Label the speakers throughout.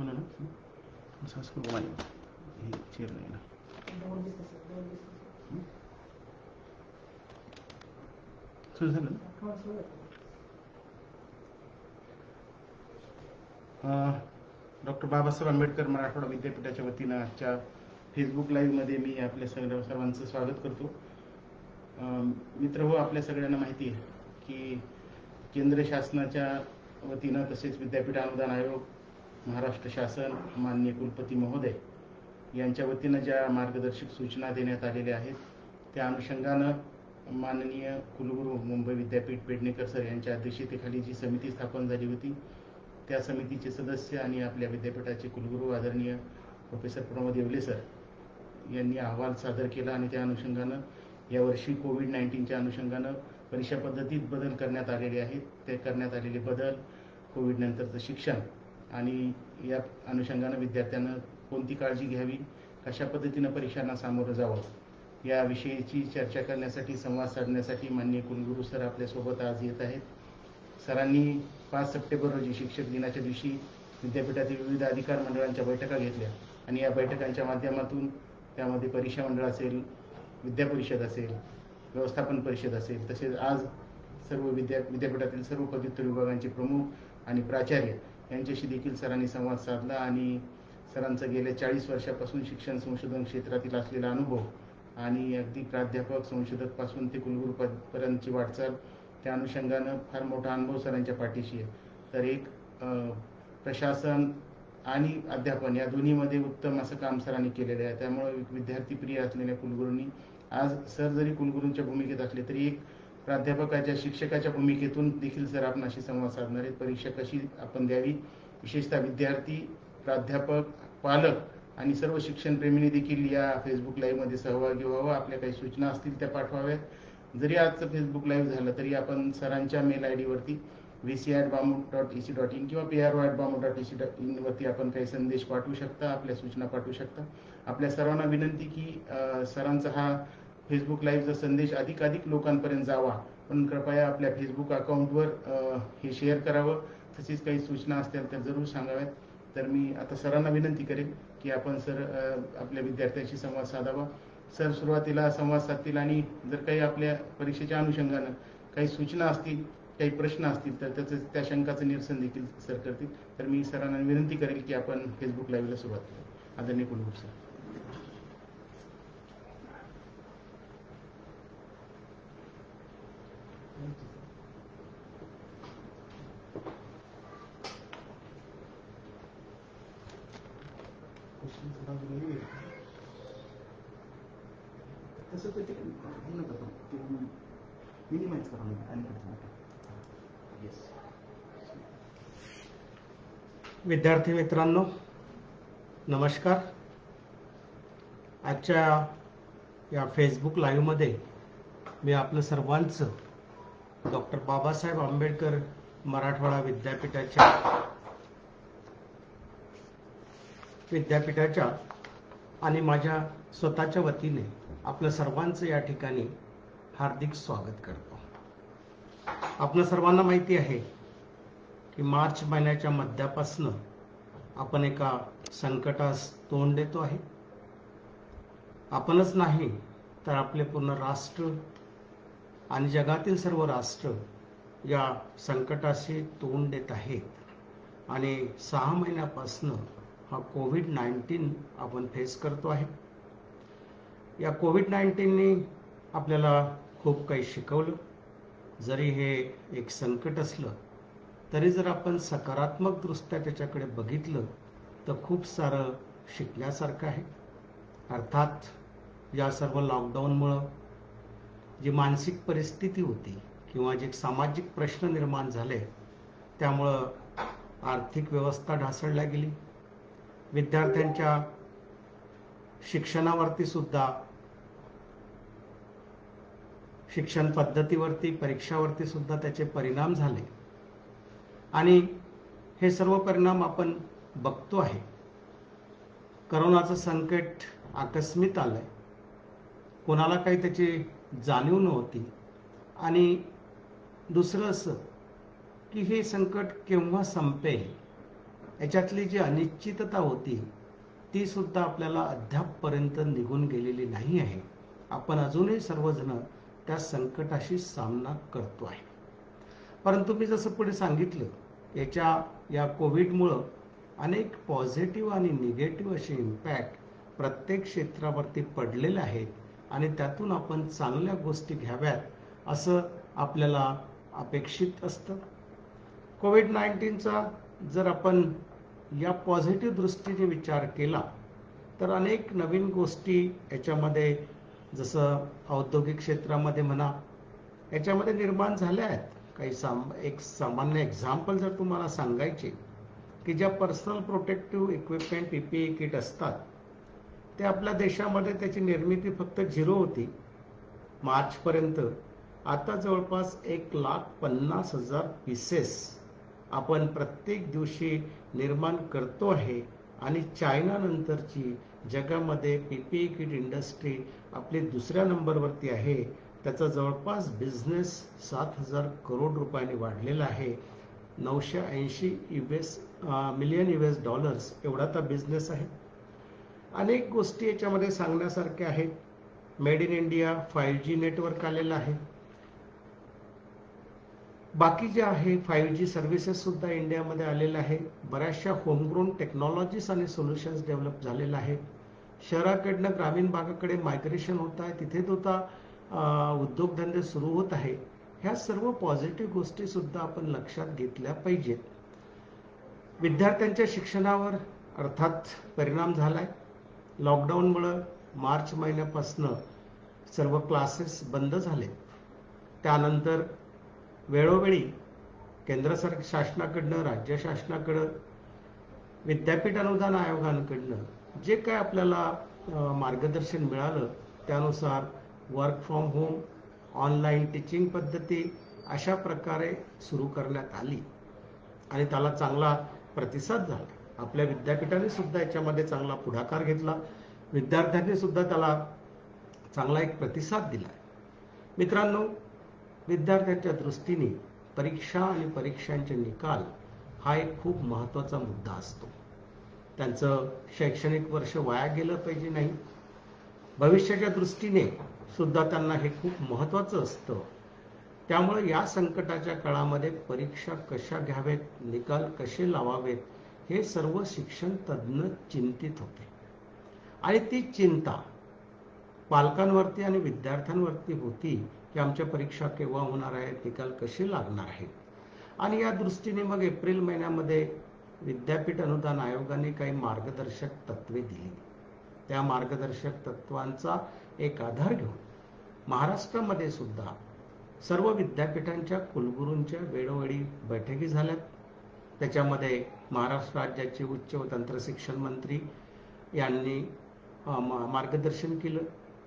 Speaker 1: झालं ना असंच करू माझ्या हे चेअर नाही ना सुरू झालं ना. डॉक्टर बाबासाहेब आंबेडकर मराठवाडा विद्यापीठाच्या वतीनं आजच्या फेसबुक लाईव्हमध्ये मी आपल्या सर्वांचं स्वागत करतो. मित्र हो, आपल्या सगळ्यांना माहिती आहे की केंद्र शासनाच्या वतीनं तसेच विद्यापीठ अनुदान आयोग, महाराष्ट्र शासन, माननीय कुलपती महोदय यांच्या वतीनं ज्या मार्गदर्शक सूचना देण्यात आलेल्या आहेत त्या अनुषंगानं माननीय कुलगुरू मुंबई विद्यापीठ पेडणेकर सर यांच्या अध्यक्षतेखाली जी समिती स्थापन झाली होती त्या समितीचे सदस्य आणि आपल्या विद्यापीठाचे कुलगुरू आदरणीय प्रोफेसर प्रमोद येवले सर यांनी अहवाल सादर केला आणि त्या अनुषंगानं यावर्षी कोविड-19च्या अनुषंगानं परीक्षा पद्धतीत बदल करण्यात आलेले आहेत. ते करण्यात आलेले बदल, कोविड नंतरचं शिक्षण आणि या अनुषंगानं विद्यार्थ्यांना कोणती काळजी घ्यावी, कशा पद्धतीनं परीक्षांना सामोरं जावं याविषयीची चर्चा करण्यासाठी, संवाद साधण्यासाठी माननीय कुलगुरू सर आपल्यासोबत आज येत आहेत. सरांनी 5 सप्टेंबर रोजी शिक्षक दिनाच्या दिवशी विद्यापीठातील विविध अधिकार मंडळांच्या बैठका घेतल्या आणि या बैठकांच्या माध्यमातून त्यामध्ये परीक्षा मंडळ असेल, विद्या परिषद असेल, व्यवस्थापन परिषद असेल, तसेच आज सर्व विद्यापीठातील सर्व पदव्युत्तर विभागांचे प्रमुख आणि प्राचार्य यांच्याशी देखील सरांनी संवाद साधला आणि सरांचा गेल्या 40 वर्षापासून शिक्षण संशोधन क्षेत्रातील असलेला अनुभव आणि अगदी प्राध्यापक संशोधक पासून ते कुलगुरूपर्यंतची वाटचाल त्या अनुषंगानं फार मोठा अनुभव सरांच्या पाठीशी आहे. तर एक प्रशासन आणि अध्यापन या दोन्हीमध्ये उत्तम असं काम सरांनी केलेलं आहे. त्यामुळे विद्यार्थीप्रिय असलेल्या कुलगुरूंनी आज सर जरी कुलगुरूंच्या भूमिकेत असले तरी एक प्राध्यापकाच्या, शिक्षकाच्या भूमिकेतून देखील सर आपणाशी संवाद साधणार आहेत. परीक्षा कशी आपण द्यावी, विशेषतः विद्यार्थी, प्राध्यापक, पालक आणि सर्व शिक्षणप्रेमींनी देखील या फेसबुक लाईव्हमध्ये सहभागी व्हावं. आपल्या काही सूचना असतील त्या पाठवाव्यात. जरी आजचं फेसबुक लाईव्ह झालं तरी आपण सरांच्या मेल ID वरती vc@bamud.ac.in किंवा pro@bamud.ac.in वरती आपण काही संदेश पाठवू शकता, आपल्या सूचना पाठवू शकता. आपल्या सर्वांना विनंती की सरांचा हा फेसबुक लाईव्हचा संदेश अधिकाधिक लोकांपर्यंत जावा, पण कृपया आपल्या फेसबुक अकाउंटवर हे शेअर करावं. तसेच काही सूचना असतील तर जरूर सांगाव्यात. तर मी आता सरांना विनंती करेन की आपण सर आपल्या विद्यार्थ्यांशी संवाद साधावा. सर सुरुवातीला संवाद साधतील आणि जर काही आपल्या परीक्षेच्या अनुषंगानं काही सूचना असतील, काही प्रश्न असतील तर त्या शंकाचं निरसन देखील सर करतील. तर मी सरांना विनंती करेल की आपण फेसबुक लाईव्हला सुरुवात करू. आदरणीय कुलगुरू सर. तसं ते मिनिमाइज करा आणि
Speaker 2: विद्यार्थी मित्रांनो, नमस्कार. आजच्या या फेसबुक लाईव्हमध्ये मी आपलं सर्वांचं डॉक्टर बाबासाहेब आंबेडकर मराठवाडा विद्यापीठाच्या आणि माझ्या स्वतःच्या वतीने आपलं सर्वांचं या ठिकाणी हार्दिक स्वागत करतो. आपल्या सर्वांना माहिती आहे की मार्च महिन्याच्या मध्यापासून आपण एका संकटास तोंड देतो आहे. आपणच नाही तर आपले पूर्ण राष्ट्र आणि जगातील सर्व राष्ट्र या संकटाशी तोंड देत आहेत आणि 6 महिन्यापासून हा कोविड-19 आपण फेस करतो आहे. या कोविड-19ने आपल्याला खूप काही शिकवलं. जरी हे एक संकट असलं तरी जर आपण सकारात्मक दृष्ट्या त्याच्याकडे बघितलं तर खूप सारं शिकण्यासारखं आहे. अर्थात या सर्व लॉकडाऊनमुळं जी मानसिक परिस्थिती होती किंवा जे सामाजिक प्रश्न निर्माण झाले त्यामुळं आर्थिक व्यवस्था ढासळल्या गेली. विद्यार्थ्यांच्या शिक्षणावरती सुद्धा, शिक्षण पद्धतीवरती, परीक्षावरती सुद्धा त्याचे परिणाम झाले आणि हे सर्व परिणाम आपण बघतो आहे. करोनाचं संकट आकस्मित आलंय, कोणाला काही त्याची जाणीव नव्हती आणि दुसरं असं की हे संकट केव्हा संपेल याच्यातली जी अनिश्चितता होती ती सुद्धा आपल्याला अद्यापपर्यंत निघून गेलेली नाही आहे. आपण अजूनही सर्वजण त्या संकटाशी सामना करतो आहे. परंतु मी जसं पुढे सांगितलं, या कोविडमुळं अनेक पॉझिटिव्ह आणि निगेटिव्ह असे इम्पॅक्ट प्रत्येक क्षेत्रावरती पडलेले आहेत आणि त्यातून आपण चांगल्या गोष्टी घ्याव्यात असं आपल्याला अपेक्षित असतं. कोविड-19चा जर आपण या पॉझिटिव्ह दृष्टीने विचार केला तर अनेक नवीन गोष्टी याच्यामध्ये, जसं औद्योगिक क्षेत्रामध्ये म्हणा, याच्यामध्ये निर्माण झाल्या आहेत. एक सामान्य एक्झाम्पल जर तुम्हाला सांगायचे, की ज्या personal protective equipment PPE kit असतात ते आपल्या देशामध्ये त्याची निर्मिती फक्त 0 होती मार्चपर्यंत. आता जवळपास 1,50,000 पीसेस आपण प्रत्येक दिवशी निर्माण करतो आहे आणि चायना नंतरची जगामध्ये PPE किट इंडस्ट्री आपली दुसऱ्या नंबरवरती आहे. त्याचा जवळपास बिझनेस 7,000 करोड रुपयांनी वाढलेला आहे. 980 मिलियन US डॉलर्स एवढा तर बिझनेस आहे. अनेक गोष्टी याच्यामध्ये सांगण्यासारख्या आहेत. Made in India 5G network आलेलं आहे. बाकी जे आहे 5G सर्व्हिसेस सुद्धा इंडियामध्ये आलेल्या आहे. बऱ्याचशा होमग्रोन टेक्नॉलॉजीज आणि सोल्युशन्स डेव्हलप झालेल्या आहेत. शहराकडनं ग्रामीण भागाकडे मायग्रेशन होत आहे, तिथे सुद्धा उद्योगधंदे सुरू होत आहे. ह्या सर्व पॉझिटिव्ह गोष्टी सुद्धा आपण लक्षात घेतल्या पाहिजेत. विद्यार्थ्यांच्या शिक्षणावर अर्थात परिणाम झालाय. लॉकडाऊनमुळं मार्च महिन्यापासून सर्व क्लासेस बंद झाले. त्यानंतर वेळोवेळी केंद्र शासनाकडनं, राज्य शासनाकडं, विद्यापीठ अनुदान आयोगाकडनं जे काय आपल्याला मार्गदर्शन मिळालं त्यानुसार work from home, online teaching पद्धती अशा प्रकारे सुरू करण्यात आली आणि त्याला चांगला प्रतिसाद झाला. आपल्या विद्यापीठाने सुद्धा याच्यामध्ये चांगला पुढाकार घेतला. विद्यार्थ्यांनी सुद्धा त्याला चांगला एक प्रतिसाद दिला. मित्रांनो, विद्यार्थ्यांच्या दृष्टीने परीक्षा आणि परीक्षांचे निकाल हा एक खूप महत्त्वाचा मुद्दा असतो. त्यांचं शैक्षणिक वर्ष वाया गेलं पाहिजे नाही. भविष्याच्या दृष्टीने सुद्धा त्यांना हे खूप महत्त्वाचं असतं. त्यामुळे या संकटाच्या काळामध्ये परीक्षा कशा घ्यावेत, निकाल कसे लावावेत, हे सर्व शिक्षण तज्ज्ञ चिंतित होते आणि ती चिंता पालकांवरती आणि विद्यार्थ्यांवरती होती की आमच्या परीक्षा केव्हा होणार आहेत, निकाल कसे लागणार आहेत. आणि या दृष्टीने मग एप्रिल महिन्यामध्ये विद्यापीठ अनुदान आयोगाने काही मार्गदर्शक तत्वे दिली. त्या मार्गदर्शक तत्वांचा एक आधार घेऊन महाराष्ट्रामध्ये सुद्धा सर्व विद्यापीठांच्या कुलगुरूंच्या वेळोवेळी बैठकी झाल्यात. त्याच्यामध्ये महाराष्ट्र राज्याचे उच्च व तंत्रशिक्षण मंत्री यांनी मार्गदर्शन केलं.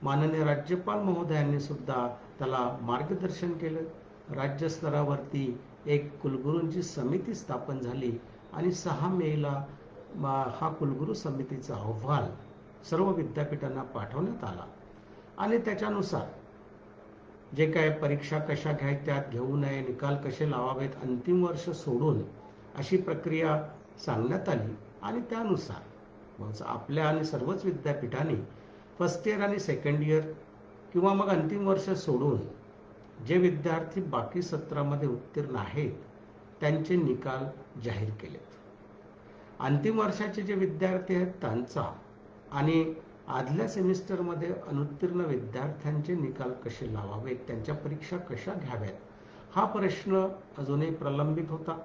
Speaker 2: माननीय राज्यपाल महोदयांनी सुद्धा त्याला मार्गदर्शन केलं. राज्य स्तरावरती एक कुलगुरूंची समिती स्थापन झाली आणि 6 मेला हा कुलगुरू समितीचा अहवाल सर्व विद्यापीठांना पाठवण्यात आला आणि त्याच्यानुसार जे काय परीक्षा कशा घ्यायच्यात, घेऊ नये, निकाल कसे लावावेत, अंतिम वर्ष सोडून अशी प्रक्रिया सांगण्यात आली. आणि त्यानुसार आपल्या आणि सर्वच विद्यापीठांनी फर्स्ट इयर आणि सेकंड इयर किंवा मग अंतिम वर्ष सोडून जे विद्यार्थी बाकी सत्रामध्ये उत्तीर्ण आहेत त्यांचे निकाल जाहीर केलेत. अंतिम वर्षाचे जे विद्यार्थी आहेत त्यांचा आणि आदल्या सेमिस्टरमध्ये अनुत्तीर्ण विद्यार्थ्यांचे निकाल कसे लावावेत, त्यांच्या परीक्षा कशा घ्याव्यात, हा प्रश्न अजूनही प्रलंबित होता.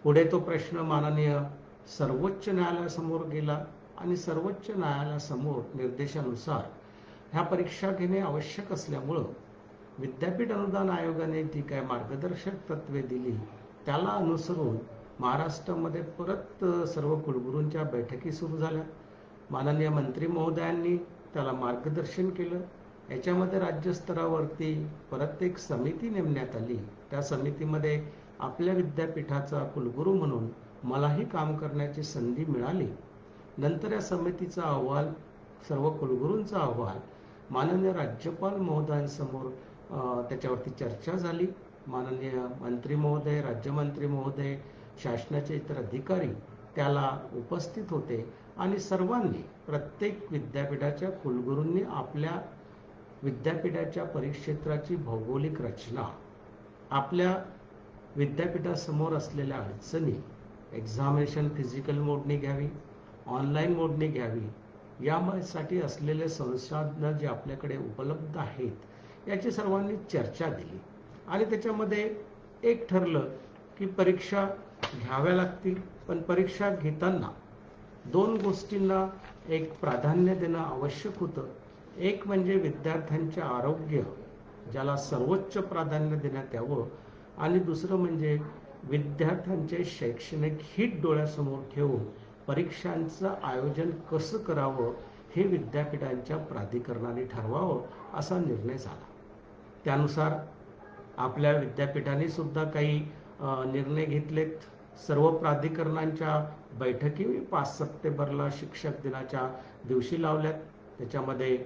Speaker 2: पुढे तो प्रश्न माननीय सर्वोच्च न्यायालयासमोर गेला आणि सर्वोच्च न्यायालयासमोर निर्देशानुसार ह्या परीक्षा घेणे आवश्यक असल्यामुळं विद्यापीठ अनुदान आयोगाने जी काय मार्गदर्शक तत्वे दिली त्याला अनुसरून महाराष्ट्रामध्ये परत सर्व कुलगुरूंच्या बैठकी सुरू झाल्या. माननीय मंत्री महोदयांनी त्याला मार्गदर्शन केलं. याच्यामध्ये राज्यस्तरावरती परत एक समिती नेमण्यात आली. त्या समितीमध्ये आपल्या विद्यापीठाचा कुलगुरू म्हणून मलाही काम करण्याची संधी मिळाली. नंतर या समितीचा अहवाल, सर्व कुलगुरूंचा अहवाल माननीय राज्यपाल महोदयांसमोर त्याच्यावरती चर्चा झाली. माननीय मंत्री महोदय, राज्यमंत्री महोदय, शासनाचे इतर अधिकारी त्याला उपस्थित होते आणि सर्वांनी, प्रत्येक विद्यापीठाच्या कुलगुरूंनी आपल्या विद्यापीठाच्या परिक्षेत्राची भौगोलिक रचना, आपल्या विद्यापीठासमोर असलेल्या अडचणी, एक्झामिनेशन फिजिकल मोडने घ्यावी, ऑनलाईन मोडने घ्यावी, यासाठी असलेले संसाधनं जे आपल्याकडे उपलब्ध आहेत याची सर्वांनी चर्चा दिली आणि त्याच्यामध्ये एक ठरलं की परीक्षा घ्याव्या लागतील, पण परीक्षा घेताना दोन गोष्टींना एक प्राधान्य देणं आवश्यक होतं. एक म्हणजे विद्यार्थ्यांचे आरोग्य, ज्याला सर्वोच्च प्राधान्य देण्यात यावं, आणि दुसरं म्हणजे विद्यार्थ्यांचे शैक्षणिक हित डोळ्यासमोर ठेवून परीक्षांचं आयोजन कसं करावं हे विद्यापीठांच्या प्राधिकरणाने ठरवावं असा निर्णय झाला. त्यानुसार आपल्या विद्यापीठाने सुद्धा काही निर्णय घेतलेत. सर्व प्राधिकरणांच्या बैठकी 5 सप्टेंबरला शिक्षक दिनाच्या दिवशी लावल्यात. त्याच्यामध्ये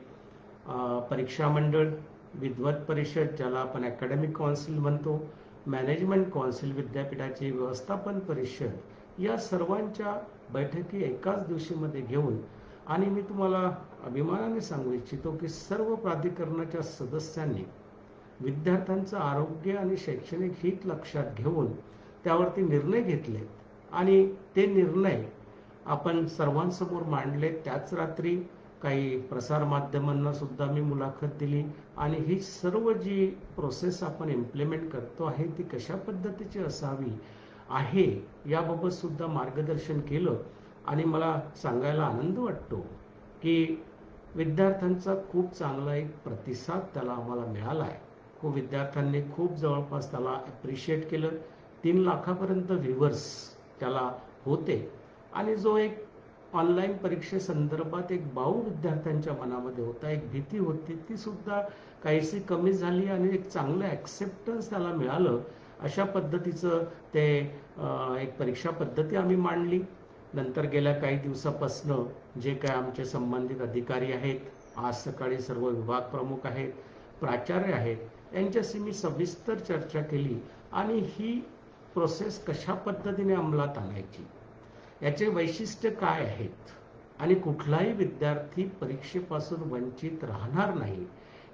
Speaker 2: परीक्षा मंडळ, विद्वत परिषद, ज्याला आपण अकॅडमिक काउन्सिल म्हणतो, मॅनेजमेंट काउन्सिल, विद्यापीठाची व्यवस्थापन परिषद, या सर्वांच्या बैठकी एकाच दिवशीमध्ये घेऊन, आणि मी तुम्हाला अभिमानाने सांगू इच्छितो की सर्व प्राधिकरणाच्या सदस्यांनी विद्यार्थ्यांचं आरोग्य आणि शैक्षणिक हित लक्षात घेऊन त्यावरती निर्णय घेतले आणि ते निर्णय आपण सर्वांसमोर मांडले. त्याच रात्री काही प्रसार माध्यमांना सुद्धा मी मुलाखत दिली आणि ही सर्व जी प्रोसेस आपण इम्प्लिमेंट करतो आहे ती कशा पद्धतीची असावी आहे याबाबत सुद्धा मार्गदर्शन केलं. आणि मला सांगायला आनंद वाटतो की विद्यार्थ्यांचा खूप चांगला एक प्रतिसाद त्याला आम्हाला मिळाला आहे. खूप विद्यार्थ्यांनी खूप जवळपास त्याला अप्रिशिएट केलं. 3 लाखापर्यंत व्ह्यूवर्स त्याला होते आणि जो एक ऑनलाईन परीक्षेसंदर्भात एक बाऊ विद्यार्थ्यांच्या मनामध्ये होता, एक भीती होती, ती सुद्धा काहीशी कमी झाली आणि एक चांगलं ॲक्सेप्टन्स त्याला मिळालं. अशा पद्धतीचं ते एक परीक्षा पद्धती आम्ही मांडली. नंतर गेल्या काही दिवसापासनं जे काय आमचे संबंधित अधिकारी आहेत, आज सकाळी सर्व विभाग प्रमुख आहेत, प्राचार्य आहेत, यांच्याशी मी सविस्तर चर्चा केली आणि ही प्रोसेस कशा पद्धतीने अंमलात आणायची, याचे वैशिष्ट्य काय आहेत आणि कुठलाही विद्यार्थी परीक्षेपासून वंचित राहणार नाही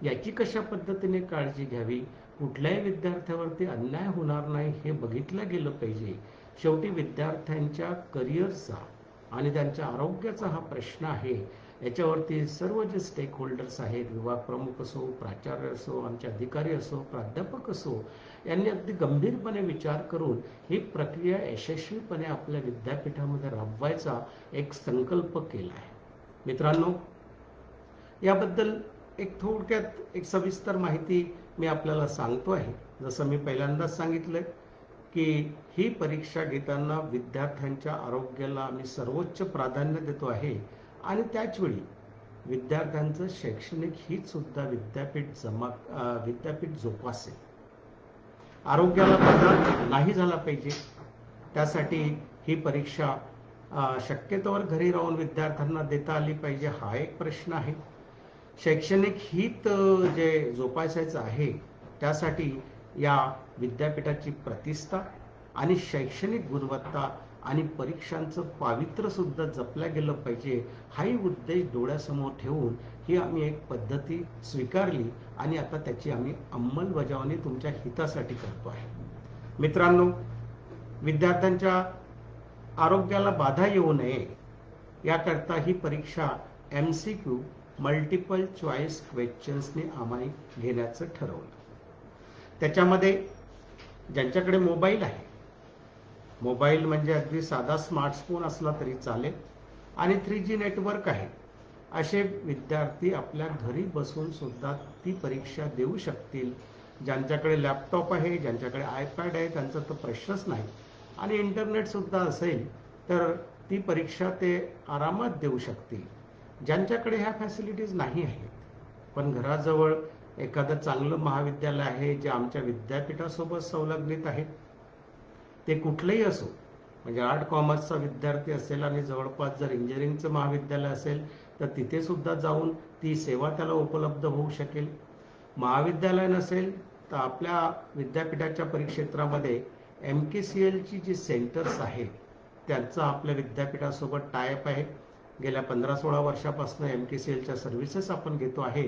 Speaker 2: याची कशा पद्धतीने काळजी घ्यावी, कुठल्याही विद्यार्थ्यावरती अन्याय होणार नाही हे बघितलं गेलं पाहिजे. शेवटी विद्यार्थ्यांच्या करिअरचा आणि त्यांच्या आरोग्याचा हा प्रश्न आहे. याच्यावरती सर्व जे स्टेक होल्डर्स आहेत, विभाग प्रमुख असो, प्राचार्य असो, आमचे अधिकारी असो, प्राध्यापक असो, यांनी अगदी गंभीरपणे विचार करून ही प्रक्रिया यशस्वीपणे आपल्या विद्यापीठामध्ये राबवायचा एक संकल्प केला आहे. मित्रांनो, याबद्दल एक थोडक्यात एक सविस्तर माहिती मी आपल्याला सांगतो आहे. जसं मी पहिल्यांदाच सांगितलं की ही परीक्षा घेताना विद्यार्थ्यांच्या आरोग्याला आम्ही सर्वोच्च प्राधान्य देतो आहे आणि त्याचवेळी विद्यार्थ्यांचं शैक्षणिक हित सुद्धा विद्यापीठ जोपासेल. आरोग्याला बाधा नाही झाला पाहिजे, त्यासाठी ही परीक्षा शक्यतोवर घरी राहून विद्यार्थ्यांना देता आली पाहिजे, हा एक प्रश्न आहे. शैक्षणिक हित जे जोपासायचं आहे त्यासाठी या विद्यापीठाची प्रतिष्ठा आणि शैक्षणिक गुणवत्ता आणि परीक्षांचं पावित्र्य सुद्धा जपल्या गेलं पाहिजे, हाही उद्देश डोळ्यासमोर ठेवून ही आम्ही एक पद्धती स्वीकारली आणि आता त्याची आम्ही अंमलबजावणी तुमच्या हितासाठी करतो आहे. मित्रांनो, विद्यार्थ्यांच्या आरोग्याला बाधा येऊ नये याकरता ही परीक्षा MCQ मल्टिपल चॉईस क्वेश्चन्सने आम्ही घेण्याचं ठरवलं. त्याच्यामध्ये ज्यांच्याकडे मोबाईल आहे, मोबाईल म्हणजे अगदी साधा स्मार्टफोन असला तरी चालेल आणि 3G नेटवर्क आहे, असे विद्यार्थी आपल्या घरी बसून सुद्धा ती परीक्षा देऊ शकतील. ज्यांच्याकडे लॅपटॉप आहे, ज्यांच्याकडे iPad आहे, त्यांचा तर प्रश्नच नाही आणि इंटरनेट सुद्धा असेल तर ती परीक्षा ते आरामात देऊ शकतील. ज्यांच्याकडे ह्या फॅसिलिटीज नाही आहेत पण घराजवळ एखादं चांगलं महाविद्यालय आहे जे आमच्या विद्यापीठासोबत संलग्नित आहे, ते कुठलेही असो, म्हणजे आर्ट कॉमर्सचा विद्यार्थी असेल आणि जवळपास जर इंजिनिअरिंगचं महाविद्यालय असेल तर तिथे सुद्धा जाऊन ती सेवा त्याला उपलब्ध होऊ शकेल. महाविद्यालय नसेल तर आपल्या विद्यापीठाच्या परिक्षेत्रामध्ये MKCLची जी सेंटर्स आहेत त्यांचा आपल्या विद्यापीठासोबत टायअप आहे. गेल्या 15-16 वर्षापासून MTCLच्या सर्व्हिसेस आपण घेतो आहे.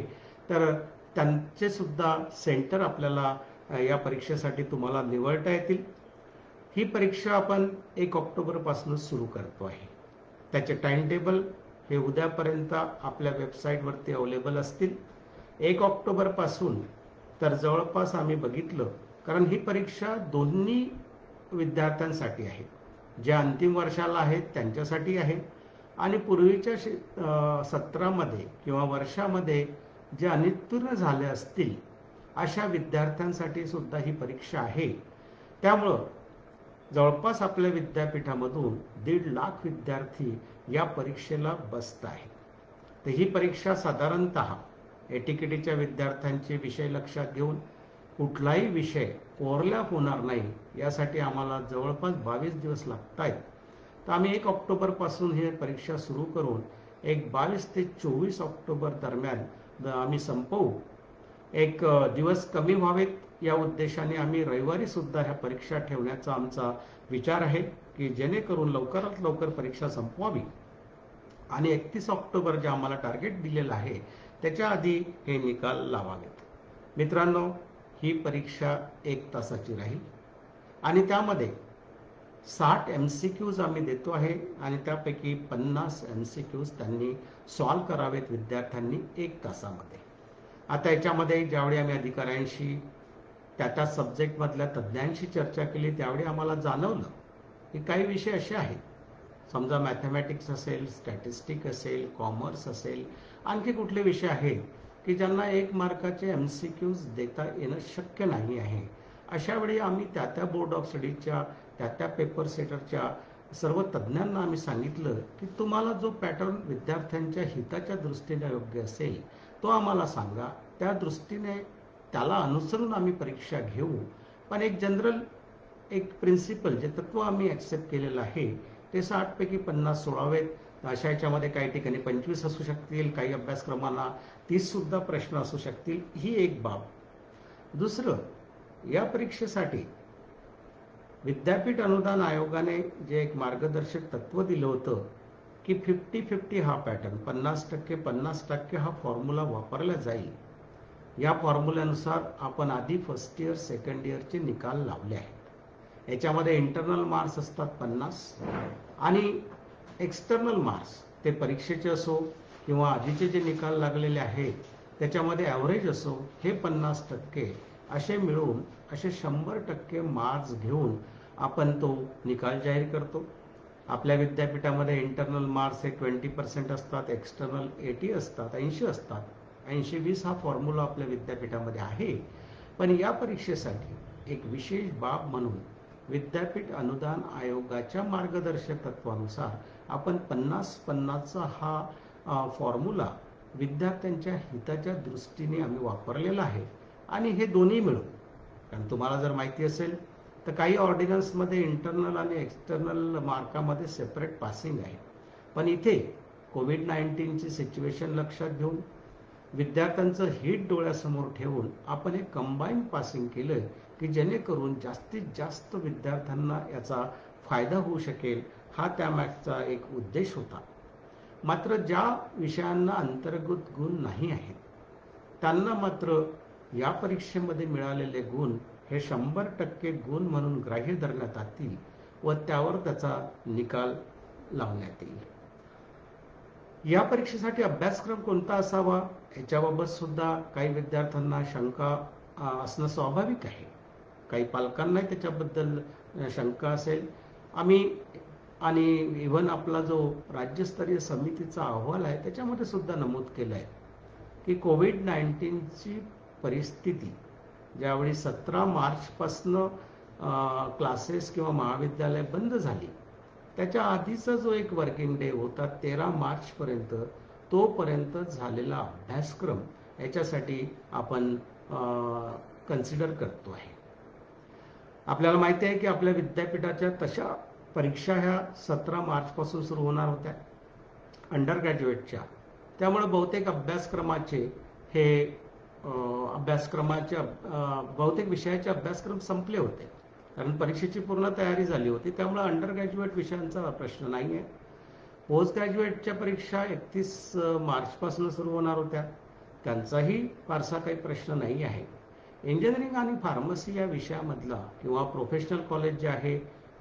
Speaker 2: तर त्यांचे सुद्धा सेंटर आपल्याला या परीक्षेसाठी तुम्हाला निवडता येतील. ही परीक्षा आपण 1 ऑक्टोबरपासून सुरू करतो आहे. त्याचे टाइम टेबल हे उद्यापर्यंत आपल्या वेबसाईटवरती अवेलेबल असतील. 1 ऑक्टोबरपासून तर जवळपास आम्ही बघितलं, कारण ही परीक्षा दोन्ही विद्यार्थ्यांसाठी आहे. जे अंतिम वर्षाला आहेत त्यांच्यासाठी आहे आणि पूर्वीच्या सत्रामध्ये किंवा वर्षामध्ये जे अनुत्तीर्ण झाले असतील अशा विद्यार्थ्यांसाठी सुद्धा ही परीक्षा आहे. त्यामुळं जवळपास आपल्या विद्यापीठामधून 1.5 लाख विद्यार्थी या परीक्षेला बसत आहेत. तर ही परीक्षा साधारणतः एटीकेटीच्या विद्यार्थ्यांचे विषय लक्षात घेऊन कुठलाही विषय ओव्हरलॅप होणार नाही यासाठी आम्हाला जवळपास 22 दिवस लागत आहेत. तर आम्ही 1 ऑक्टोबरपासून ही परीक्षा सुरू करून 22 ते 24 ऑक्टोबर दरम्यान आम्ही संपवू. एक दिवस कमी व्हावेत या उद्देशाने आम्ही रविवारी सुद्धा ह्या परीक्षा ठेवण्याचा आमचा विचार आहे, की जेणेकरून लवकरात लवकर परीक्षा संपवावी आणि 31 ऑक्टोबर जे आम्हाला टार्गेट दिलेलं आहे त्याच्या आधी हे निकाल लावावेत. मित्रांनो, ही परीक्षा 1 तासाची राहील आणि त्यामध्ये 60 MCQs आम्ही देतो आहे आणि त्यापैकी 50 MCQs त्यांनी सॉल्व करावेत विद्यार्थ्यांनी 1 तासामध्ये. आता याच्यामध्ये ज्यावेळी आम्ही अधिकाऱ्यांशी त्या सब्जेक्टमधल्या तज्ज्ञांशी चर्चा केली त्यावेळी आम्हाला जाणवलं की काही विषय असे आहेत, समजा मॅथमॅटिक्स असेल, स्टॅटिस्टिक असेल, कॉमर्स असेल, आणखी कुठले विषय आहेत की ज्यांना 1 मार्काचे MCQs देता येणं शक्य नाही आहे. अशा वेळी आम्ही त्या बोर्ड ऑफ स्टडीजच्या त्या पेपर सेटरच्या सर्व तज्ज्ञांना आम्ही सांगितलं की तुम्हाला जो पॅटर्न विद्यार्थ्यांच्या हिताच्या दृष्टीने योग्य असेल तो आम्हाला सांगा, त्या दृष्टीने त्याला अनुसरून आम्ही परीक्षा घेऊ. पण एक जनरल प्रिन्सिपल जे तत्व आम्ही ॲक्सेप्ट केलेलं आहे ते 60 पैकी 50 सोडावेत. अशा याच्यामध्ये काही ठिकाणी 25 असू शकतील, काही अभ्यासक्रमांना 30 सुद्धा प्रश्न असू शकतील. ही एक बाब. दुसरं, या परीक्षेसाठी विद्यापीठ अनुदान आयोगाने जे एक मार्गदर्शक तत्व दिलं होतं की 50-50 हा पॅटर्न, 50% हा फॉर्म्युला वापरला जाईल. या फॉर्म्युल्यानुसार आपण आधी फर्स्ट इयर सेकंड इयरचे निकाल लावले आहेत. याच्यामध्ये इंटरनल मार्क्स असतात 50 आणि एक्सटर्नल मार्क्स ते परीक्षेचे असो किंवा आधीचे जे निकाल लागलेले आहेत त्याच्यामध्ये ॲव्हरेज असो, हे 50% असे मिळून असे 100% मार्क्स घेऊन आपण तो निकाल जाहीर करतो. आपल्या विद्यापीठामध्ये इंटरनल मार्क्स हे 20% असतात, एक्सटर्नल 80 असतात, 80 असतात. 80-20 हा फॉर्म्युला आपल्या विद्यापीठामध्ये आहे. पण या परीक्षेसाठी एक विशेष बाब म्हणून विद्यापीठ अनुदान आयोगाच्या मार्गदर्शक तत्वानुसार आपण 50-50चा हा फॉर्म्युला विद्यार्थ्यांच्या हिताच्या दृष्टीने आम्ही वापरलेला आहे. आणि हे दोन्ही मिळून, कारण तुम्हाला जर माहिती असेल तर काही ऑर्डिनन्समध्ये इंटरनल आणि एक्सटर्नल मार्कामध्ये सेपरेट पासिंग आहे. पण इथे कोविड-19ची सिच्युएशन लक्षात घेऊन विद्यार्थ्यांचं हित डोळ्यासमोर ठेवून आपण एक कंबाईन पासिंग केलं की जेणेकरून जास्तीत जास्त विद्यार्थ्यांना याचा फायदा होऊ शकेल, हा त्यामागचा एक उद्देश होता. मात्र ज्या विषयांना अंतर्गत गुण नाही आहेत त्यांना मात्र या परीक्षेमध्ये मिळालेले गुण हे 100% गुण म्हणून ग्राह्य धरण्यात येतील व त्यावर त्याचा निकाल लावण्यात येईल. या परीक्षेसाठी अभ्यासक्रम कोणता असावा याच्याबाबत सुद्धा काही विद्यार्थ्यांना शंका असणं स्वाभाविक आहे. काही पालकांनाही त्याच्याबद्दल शंका असेल. आम्ही आणि इव्हन आपला जो राज्यस्तरीय समितीचा अहवाल आहे त्याच्यामध्ये सुद्धा नमूद केलं आहे की कोविड-19ची परिस्थिती ज्यावेळी 17 मार्चपासनं क्लासेस किंवा महाविद्यालय बंद झाली त्याच्या आधीचा जो एक वर्किंग डे होता 13 मार्चपर्यंत, तोपर्यंत झालेला अभ्यासक्रम याच्यासाठी आपण कन्सिडर करतो आहे. आपल्याला माहिती आहे की आपल्या विद्यापीठाच्या तशा परीक्षा ह्या 17 मार्चपासून सुरू होणार होत्या अंडर ग्रॅज्युएटच्या. त्यामुळे बहुतेक अभ्यासक्रमाचे बहुतेक विषयाचे अभ्यासक्रम संपले होते. कारण परीक्षेची पूर्ण तयारी झाली होती, त्यामुळे अंडर ग्रॅज्युएट विषयांचा प्रश्न नाही आहे. पोस्ट ग्रॅज्युएटच्या परीक्षा 31 मार्चपासून सुरू होणार होत्या, त्यांचाही फारसा काही प्रश्न नाही आहे. इंजिनिअरिंग आणि फार्मसी या विषयामधला किंवा प्रोफेशनल कॉलेज जे आहे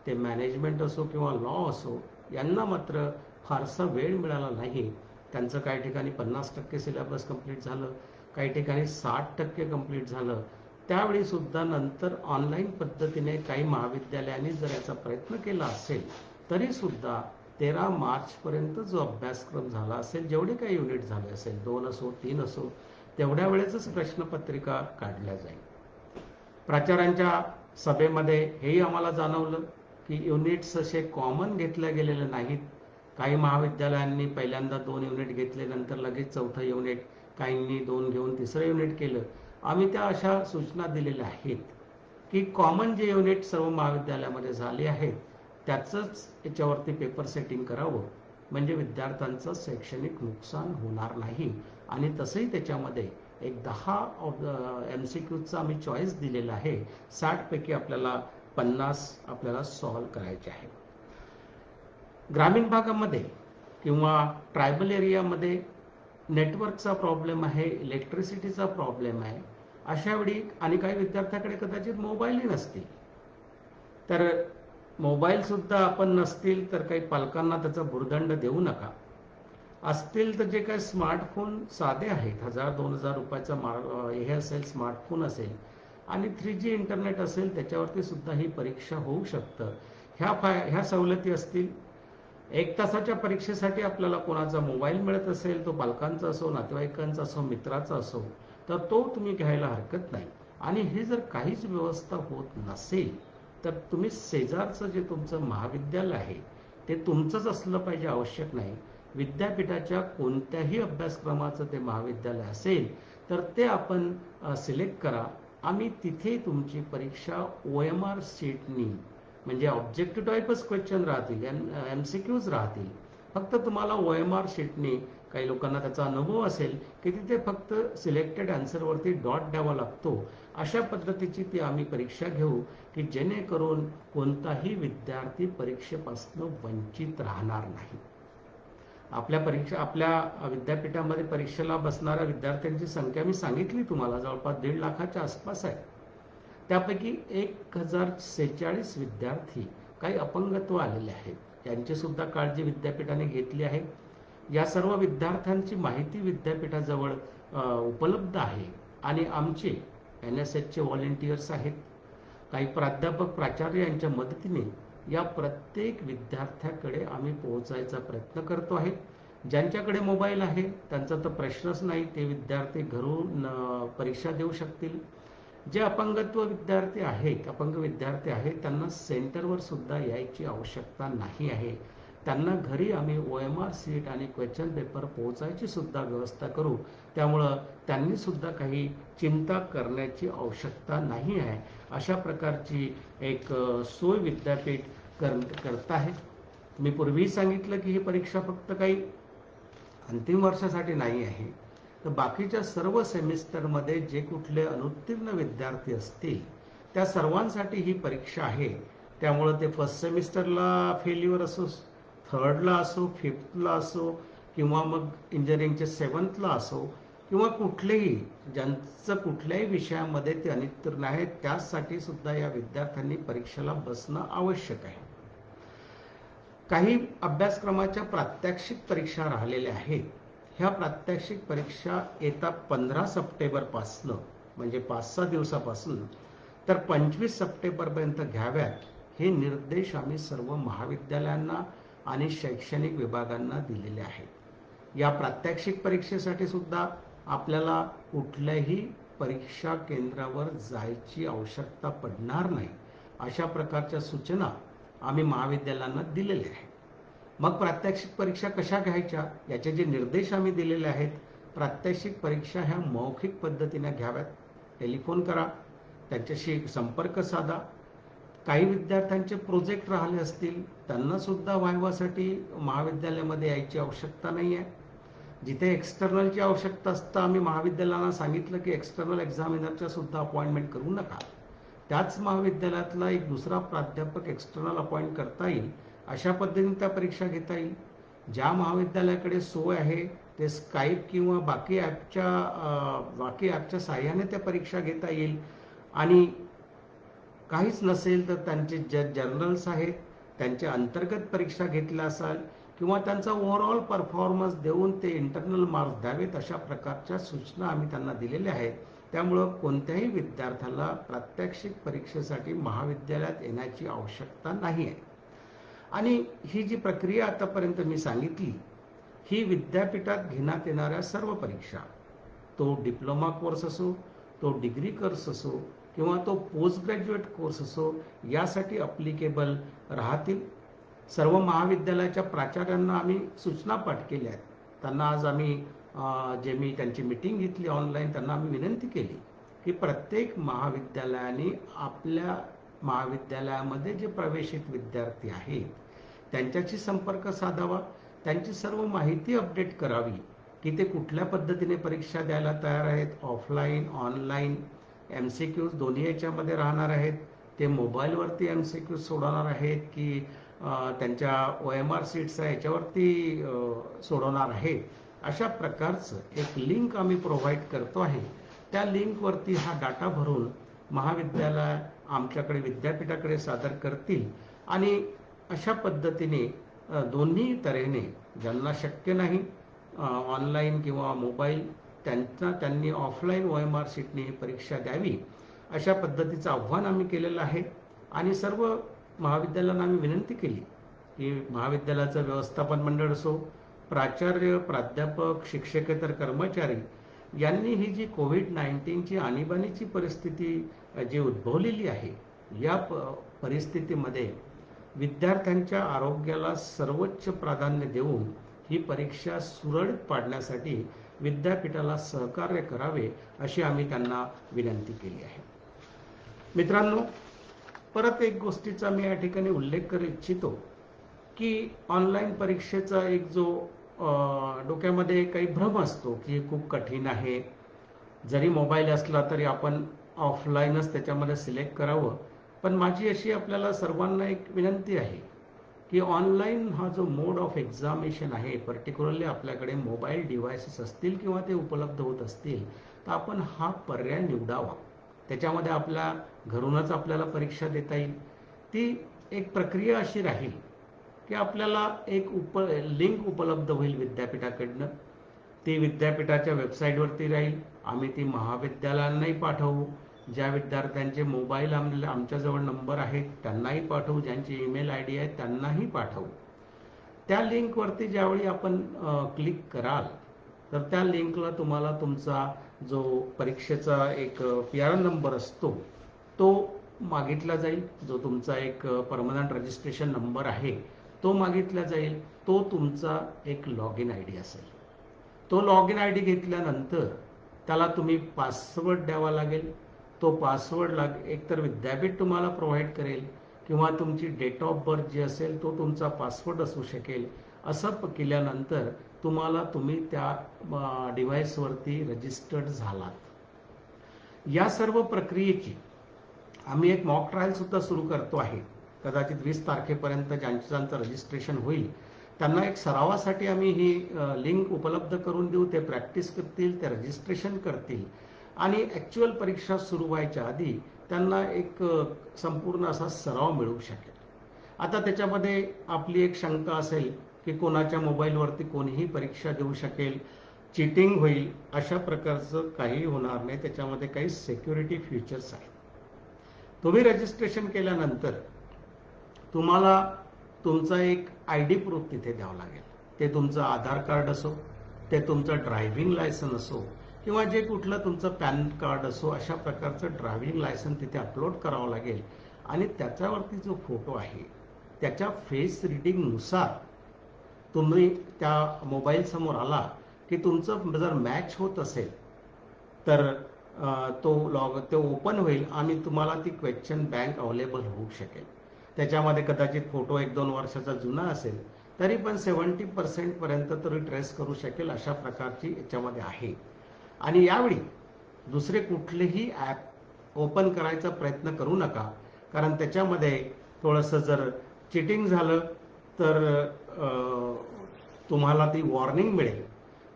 Speaker 2: ते मॅनेजमेंट असो किंवा लॉ असो, यांना मात्र फारसा वेळ मिळाला नाही. त्यांचं काही ठिकाणी 50% सिलेबस कंप्लीट झालं, काही ठिकाणी 60% कंप्लीट झालं. त्यावेळी सुद्धा नंतर ऑनलाईन पद्धतीने काही महाविद्यालयांनी जर याचा प्रयत्न केला असेल तरी सुद्धा 13 मार्चपर्यंत जो अभ्यासक्रम झाला असेल, जेवढे काही युनिट झाले असेल, 2 असो 3 असो, तेवढ्या वेळेसच प्रश्नपत्रिका काढल्या जाईल. प्राचार्यांच्या सभेमध्ये हेही आम्हाला जाणवलं की युनिट्स असे कॉमन घेतले गेलेले नाहीत. काही महाविद्यालयांनी पहिल्यांदा 2 युनिट घेतले, नंतर लगेच चौथं युनिट, काहींनी 2 घेऊन तिसरं युनिट केलं. आम्ही त्या अशा सूचना दिलेल्या आहेत की कॉमन जे युनिट सर्व महाविद्यालयामध्ये झाले आहेत त्याचंच याच्यावरती पेपर सेटिंग करावं, म्हणजे विद्यार्थ्यांचं शैक्षणिक नुकसान होणार नाही. आणि तसंही त्याच्यामध्ये एक 10 MCQचा आम्ही चॉईस दिलेला आहे. 60 पैकी आपल्याला 50 आपल्याला सॉल्व्ह करायचे आहे. ग्रामीण भागामध्ये किंवा ट्रायबल एरियामध्ये नेटवर्कचा प्रॉब्लेम आहे, इलेक्ट्रिसिटीचा प्रॉब्लेम आहे. अशा वेळी आणि काही विद्यार्थ्याकडे कदाचित मोबाईलही नसतील, तर मोबाईल सुद्धा आपण नसतील तर काही पालकांना त्याचा भुर्दंड देऊ नका. असतील तर जे काही स्मार्टफोन साधे आहेत, 1000-2000 रुपयाचा हे असेल, स्मार्टफोन असेल आणि 3G इंटरनेट असेल, त्याच्यावरती सुद्धा ही परीक्षा होऊ शकतं. ह्या सवलती असतील. 1 तासाच्या परीक्षेसाठी आपल्याला कोणाचा मोबाईल मिळत असेल, तो पालकांचा असो, नातेवाईकांचा असो, मित्राचा असो, तर तो तुम्ही घ्यायला हरकत नाही. आणि हे जर काहीच व्यवस्था होत नसेल तर तुम्ही शेजारचं जे तुमचं महाविद्यालय आहे ते तुमचंच असलं पाहिजे आवश्यक नाही. विद्यापीठाच्या कोणत्याही अभ्यासक्रमाचं ते महाविद्यालय असेल तर ते आपण सिलेक्ट करा. आम्ही तिथे तुमची परीक्षा OMR शीटनी, म्हणजे ऑब्जेक्टिव्ह टाईपच क्वेश्चन राहतील, MCQज राहतील. फक्त तुम्हाला OMR शीटनी, काही लोकांना त्याचा अनुभव असेल की तिथे फक्त सिलेक्टेड आन्सरवरती डॉट द्यावा लागतो, अशा पद्धतीची ती आम्ही परीक्षा घेऊ की जेणेकरून कोणताही विद्यार्थी परीक्षेपासून वंचित राहणार नाही. आपल्या विद्यापीठामध्ये परीक्षेला बसणाऱ्या विद्यार्थ्यांची संख्या मी सांगितली तुम्हाला, जवळपास 1.5 लाखाच्या आसपास आहे. त्यापैकी 1046 विद्यार्थी काही अपंगत्व आलेले आहेत, यांची सुद्धा काळजी विद्यापीठाने घेतली आहे. या सर्व विद्यार्थ्यांची माहिती विद्यापीठाजवळ उपलब्ध आहे आणि आमचे NSHचे व्हॉलेंटियर्स आहेत. काही प्राध्यापक, प्राचार्य यांच्या मदतीने या प्रत्येक विद्यार्थ्याकडे आम्ही पोहोचायचा प्रयत्न करतो आहे. ज्यांच्याकडे मोबाईल आहे त्यांचा तर प्रश्नच नाही, ते विद्यार्थी घरून परीक्षा देऊ शकतील. जे अपंग विद्यार्थी आहेत त्यांना सेंटरवर सुद्धा यायची आवश्यकता नाही आहे. त्यांना घरी आम्ही OMR शीट आणि क्वेश्चन पेपर पोहोचायची सुद्धा व्यवस्था करू. त्यामुळं त्यांनी सुद्धा काही चिंता करण्याची आवश्यकता नाही आहे. अशा प्रकारची एक सोय विद्यापीठ करत आहे. मी पूर्वी सांगितलं की ही परीक्षा फक्त काही अंतिम वर्षासाठी नाही आहे, तर बाकीच्या सर्व सेमिस्टरमध्ये जे कुठले अनुत्तीर्ण विद्यार्थी असतील त्या सर्वांसाठी ही परीक्षा आहे. त्यामुळं ते फर्स्ट सेमिस्टरला फेल्युअर असो, थर्डला असो, फिफ्थला असो, किंवा मग इंजिनिअरिंगच्या 7thला असो, किंवा कुठलेही ज्यांचं कुठल्याही विषयामध्ये ते अनुत्तीर्ण आहेत, त्यासाठी सुद्धा या विद्यार्थ्यांनी परीक्षेला बसणं आवश्यक आहे. काही अभ्यासक्रमाच्या प्रात्यक्षिक परीक्षा राहिलेल्या आहेत. ह्या प्रात्यक्षिक परीक्षा येत्या 15 सप्टेंबरपासून, म्हणजे 5-6 दिवसापासून तर 25 सप्टेंबरपर्यंत घ्याव्यात, हे निर्देश आम्ही सर्व महाविद्यालयांना आणि शैक्षणिक विभागांना दिलेले आहेत. या प्रात्यक्षिक परीक्षेसाठी सुद्धा आपल्याला कुठल्याही परीक्षा केंद्रावर जायची आवश्यकता पडणार नाही, अशा प्रकारच्या सूचना आम्ही महाविद्यालयांना दिलेल्या आहेत. मग प्रात्यक्षिक परीक्षा कशा घ्यायच्या याचे जे निर्देश आम्ही दिलेले आहेत, प्रात्यक्षिक परीक्षा ह्या मौखिक पद्धतीने घ्याव्यात. टेलिफोन करा, त्यांच्याशी संपर्क साधा. काही विद्यार्थ्यांचे प्रोजेक्ट राहिले असतील त्यांना सुद्धा व्हायवासाठी महाविद्यालयामध्ये यायची आवश्यकता नाही आहे. जिथे एक्सटर्नलची आवश्यकता असतं, आम्ही महाविद्यालयाला सांगितलं की एक्सटर्नल एक्झामिनरच्या सुद्धा अपॉइंटमेंट करू नका. त्याच महाविद्यालयातला एक दुसरा प्राध्यापक एक्सटर्नल अपॉइंट करता येईल अशा पद्धतीने त्या परीक्षा घेता येईल. ज्या महाविद्यालयाकडे सोय आहे ते स्काईप किंवा बाकी ॲपच्या साहाय्याने त्या परीक्षा घेता येईल. आणि काहीच नसेल तर त्यांचे जर्नल्स आहेत त्यांच्या अंतर्गत परीक्षा घेतल्या असाल किंवा त्यांचा ओव्हरऑल परफॉर्मन्स देऊन ते इंटरनल मार्क्स द्यावेत अशा प्रकारच्या सूचना आम्ही त्यांना दिलेल्या आहेत. त्यामुळं कोणत्याही विद्यार्थ्याला प्रात्यक्षिक परीक्षेसाठी महाविद्यालयात येण्याची आवश्यकता नाही आहे. आणि ही जी प्रक्रिया आतापर्यंत मी सांगितली ही विद्यापीठात घेण्यात येणाऱ्या सर्व परीक्षा, तो डिप्लोमा कोर्स असो, तो डिग्री कोर्स असो किंवा तो पोस्ट ग्रॅज्युएट कोर्स असो, यासाठी अप्लिकेबल राहतील. सर्व महाविद्यालयाच्या प्राचार्यांना आम्ही सूचना पाठ केल्या आहेत. त्यांना आज आम्ही मी त्यांची मीटिंग घेतली ऑनलाईन, त्यांना आम्ही विनंती केली की प्रत्येक महाविद्यालयाने आपल्या महाविद्यालयामध्ये जे प्रवेशित विद्यार्थी आहेत त्यांच्याशी संपर्क साधावा, त्यांची सर्व माहिती अपडेट करावी की ते कुठल्या पद्धतीने परीक्षा द्यायला तयार आहेत, ऑफलाईन ऑनलाईन, MCQs दोन्ही याच्यामध्ये राहणार आहेत, ते मोबाईलवरती MCQs सोडवणार आहेत की त्यांच्या OMR सीट्स आहे याच्यावरती सोडवणार आहेत. अशा प्रकारचं एक लिंक आम्ही प्रोव्हाइड करतो आहे. त्या लिंकवरती हा डाटा भरून महाविद्यालय आमच्याकडे विद्यापीठाकडे सादर करतील आणि अशा पद्धतीने दोन्ही तऱ्हेने ज्यांना शक्य नाही ऑनलाईन किंवा मोबाईल त्यांनी ऑफलाईन OMR सीटने ही परीक्षा द्यावी अशा पद्धतीचं आव्हान आम्ही केलेलं आहे. आणि सर्व महाविद्यालयांना आम्ही विनंती केली की महाविद्यालयाचं व्यवस्थापन मंडळ असो, प्राचार्य, प्राध्यापक, शिक्षकेतर कर्मचारी यांनी ही जी कोविड-19ची आणीबाणीची परिस्थिती जी उद्भवलेली आहे या परिस्थितीमध्ये विद्यार्थ्यांच्या आरोग्याला सर्वोच्च प्राधान्य देऊन ही परीक्षा सुरळीत पाडण्यासाठी विद्यापीठाला सहकार्य करावे अशी आम्ही त्यांना विनंती केली आहे. मित्रांनो, परत एक गोष्टीचा मी या ठिकाणी उल्लेख करू इच्छितो की ऑनलाईन परीक्षेचा एक जो डोक्यामध्ये काही भ्रम असतो की खूप कठीण आहे, जरी मोबाईल असला तरी आपण ऑफलाईनच त्याच्यामध्ये सिलेक्ट करावं. पण माझी अशी आपल्याला सर्वांना एक विनंती आहे की ऑनलाईन हा जो मोड ऑफ एक्झामिनेशन आहे, पर्टिक्युलरली आपल्याकडे मोबाईल डिव्हाइसेस असतील किंवा ते उपलब्ध होत असतील तर आपण हा पर्याय निवडावा. त्याच्यामध्ये आपल्या घरूनच आपल्याला परीक्षा देता येईल. ती एक प्रक्रिया अशी राहील की आपल्याला एक लिंक उपलब्ध होईल विद्यापीठाकडनं, ती विद्यापीठाच्या वेबसाईटवरती राहील. आम्ही ती महाविद्यालयांनाही पाठवू, ज्या विद्यार्थ्यांचे मोबाईल आमच्याजवळ नंबर आहेत त्यांनाही पाठवू, ज्यांची ईमेल ID आहे त्यांनाही पाठवू. त्या लिंकवरती ज्यावेळी आपण क्लिक कराल तर त्या लिंकला तुम्हाला तुमचा जो परीक्षेचा एक PRN नंबर असतो तो मागितला जाईल, जो तुमचा एक परमनंट रजिस्ट्रेशन नंबर आहे तो मागितला जाईल. तो तुमचा एक लॉग इन ID असेल. तो लॉग इन ID घेतल्यानंतर त्याला तुम्ही पासवर्ड द्यावा लागेल. तो पासवर्ड एकतर विद्यापीठ तुम्हाला प्रोव्हाइड करेल किंवा तुमची डेट ऑफ बर्थ जी असेल तो तुमचा पासवर्ड असू शकेल. असं केल्यानंतर तुम्ही त्या डिव्हाइसवरती रजिस्टर्ड झालात. या सर्व प्रक्रियेची आम्ही एक मॉक ट्रायल सुद्धा सुरू करतो आहे. कदाचित 20 तारखेपर्यंत ज्यांचं रजिस्ट्रेशन होईल त्यांना एक सरावासाठी आम्ही ही लिंक उपलब्ध करून देऊ. ते प्रॅक्टिस करतील, ते रजिस्ट्रेशन करतील आणि ॲक्च्युअल परीक्षा सुरू व्हायच्या आधी त्यांना एक संपूर्ण असा सराव मिळू शकेल. आता त्याच्यामध्ये आपली एक शंका असेल की कोणाच्या मोबाईलवरती कोणीही परीक्षा देऊ शकेल, चिटिंग होईल. अशा प्रकारचं काही होणार नाही. त्याच्यामध्ये काही सिक्युरिटी फीचर्स आहेत. तुम्ही रजिस्ट्रेशन केल्यानंतर तुम्हाला तुमचा एक ID प्रूफ तिथे द्यावं लागेल. ते तुमचं आधार कार्ड असो, ते तुमचं ड्रायव्हिंग लायसन असो किंवा जे कुठलं तुमचं पॅन कार्ड असो, अशा प्रकारचं ड्रायव्हिंग लायसन तिथे अपलोड करावं लागेल. आणि त्याच्यावरती जो फोटो आहे त्याच्या फेस रिडिंगनुसार तुम्ही त्या मोबाईल समोर आला की तुमचं जर मॅच होत असेल तर तो ओपन होईल आणि तुम्हाला ती क्वेश्चन बँक अवेलेबल होऊ शकेल. त्याच्यामध्ये कदाचित फोटो 1-2 वर्षाचा जुना असेल तरी पण 70% पर्यंत तरी ट्रेस करू शकेल अशा प्रकारची याच्यामध्ये आहे. आणि यावेळी दुसरे कुठलेही ॲप ओपन करायचा प्रयत्न करू नका, कारण त्याच्यामध्ये थोडंसं जर चिटिंग झालं तर तुम्हाला ती वॉर्निंग मिळेल.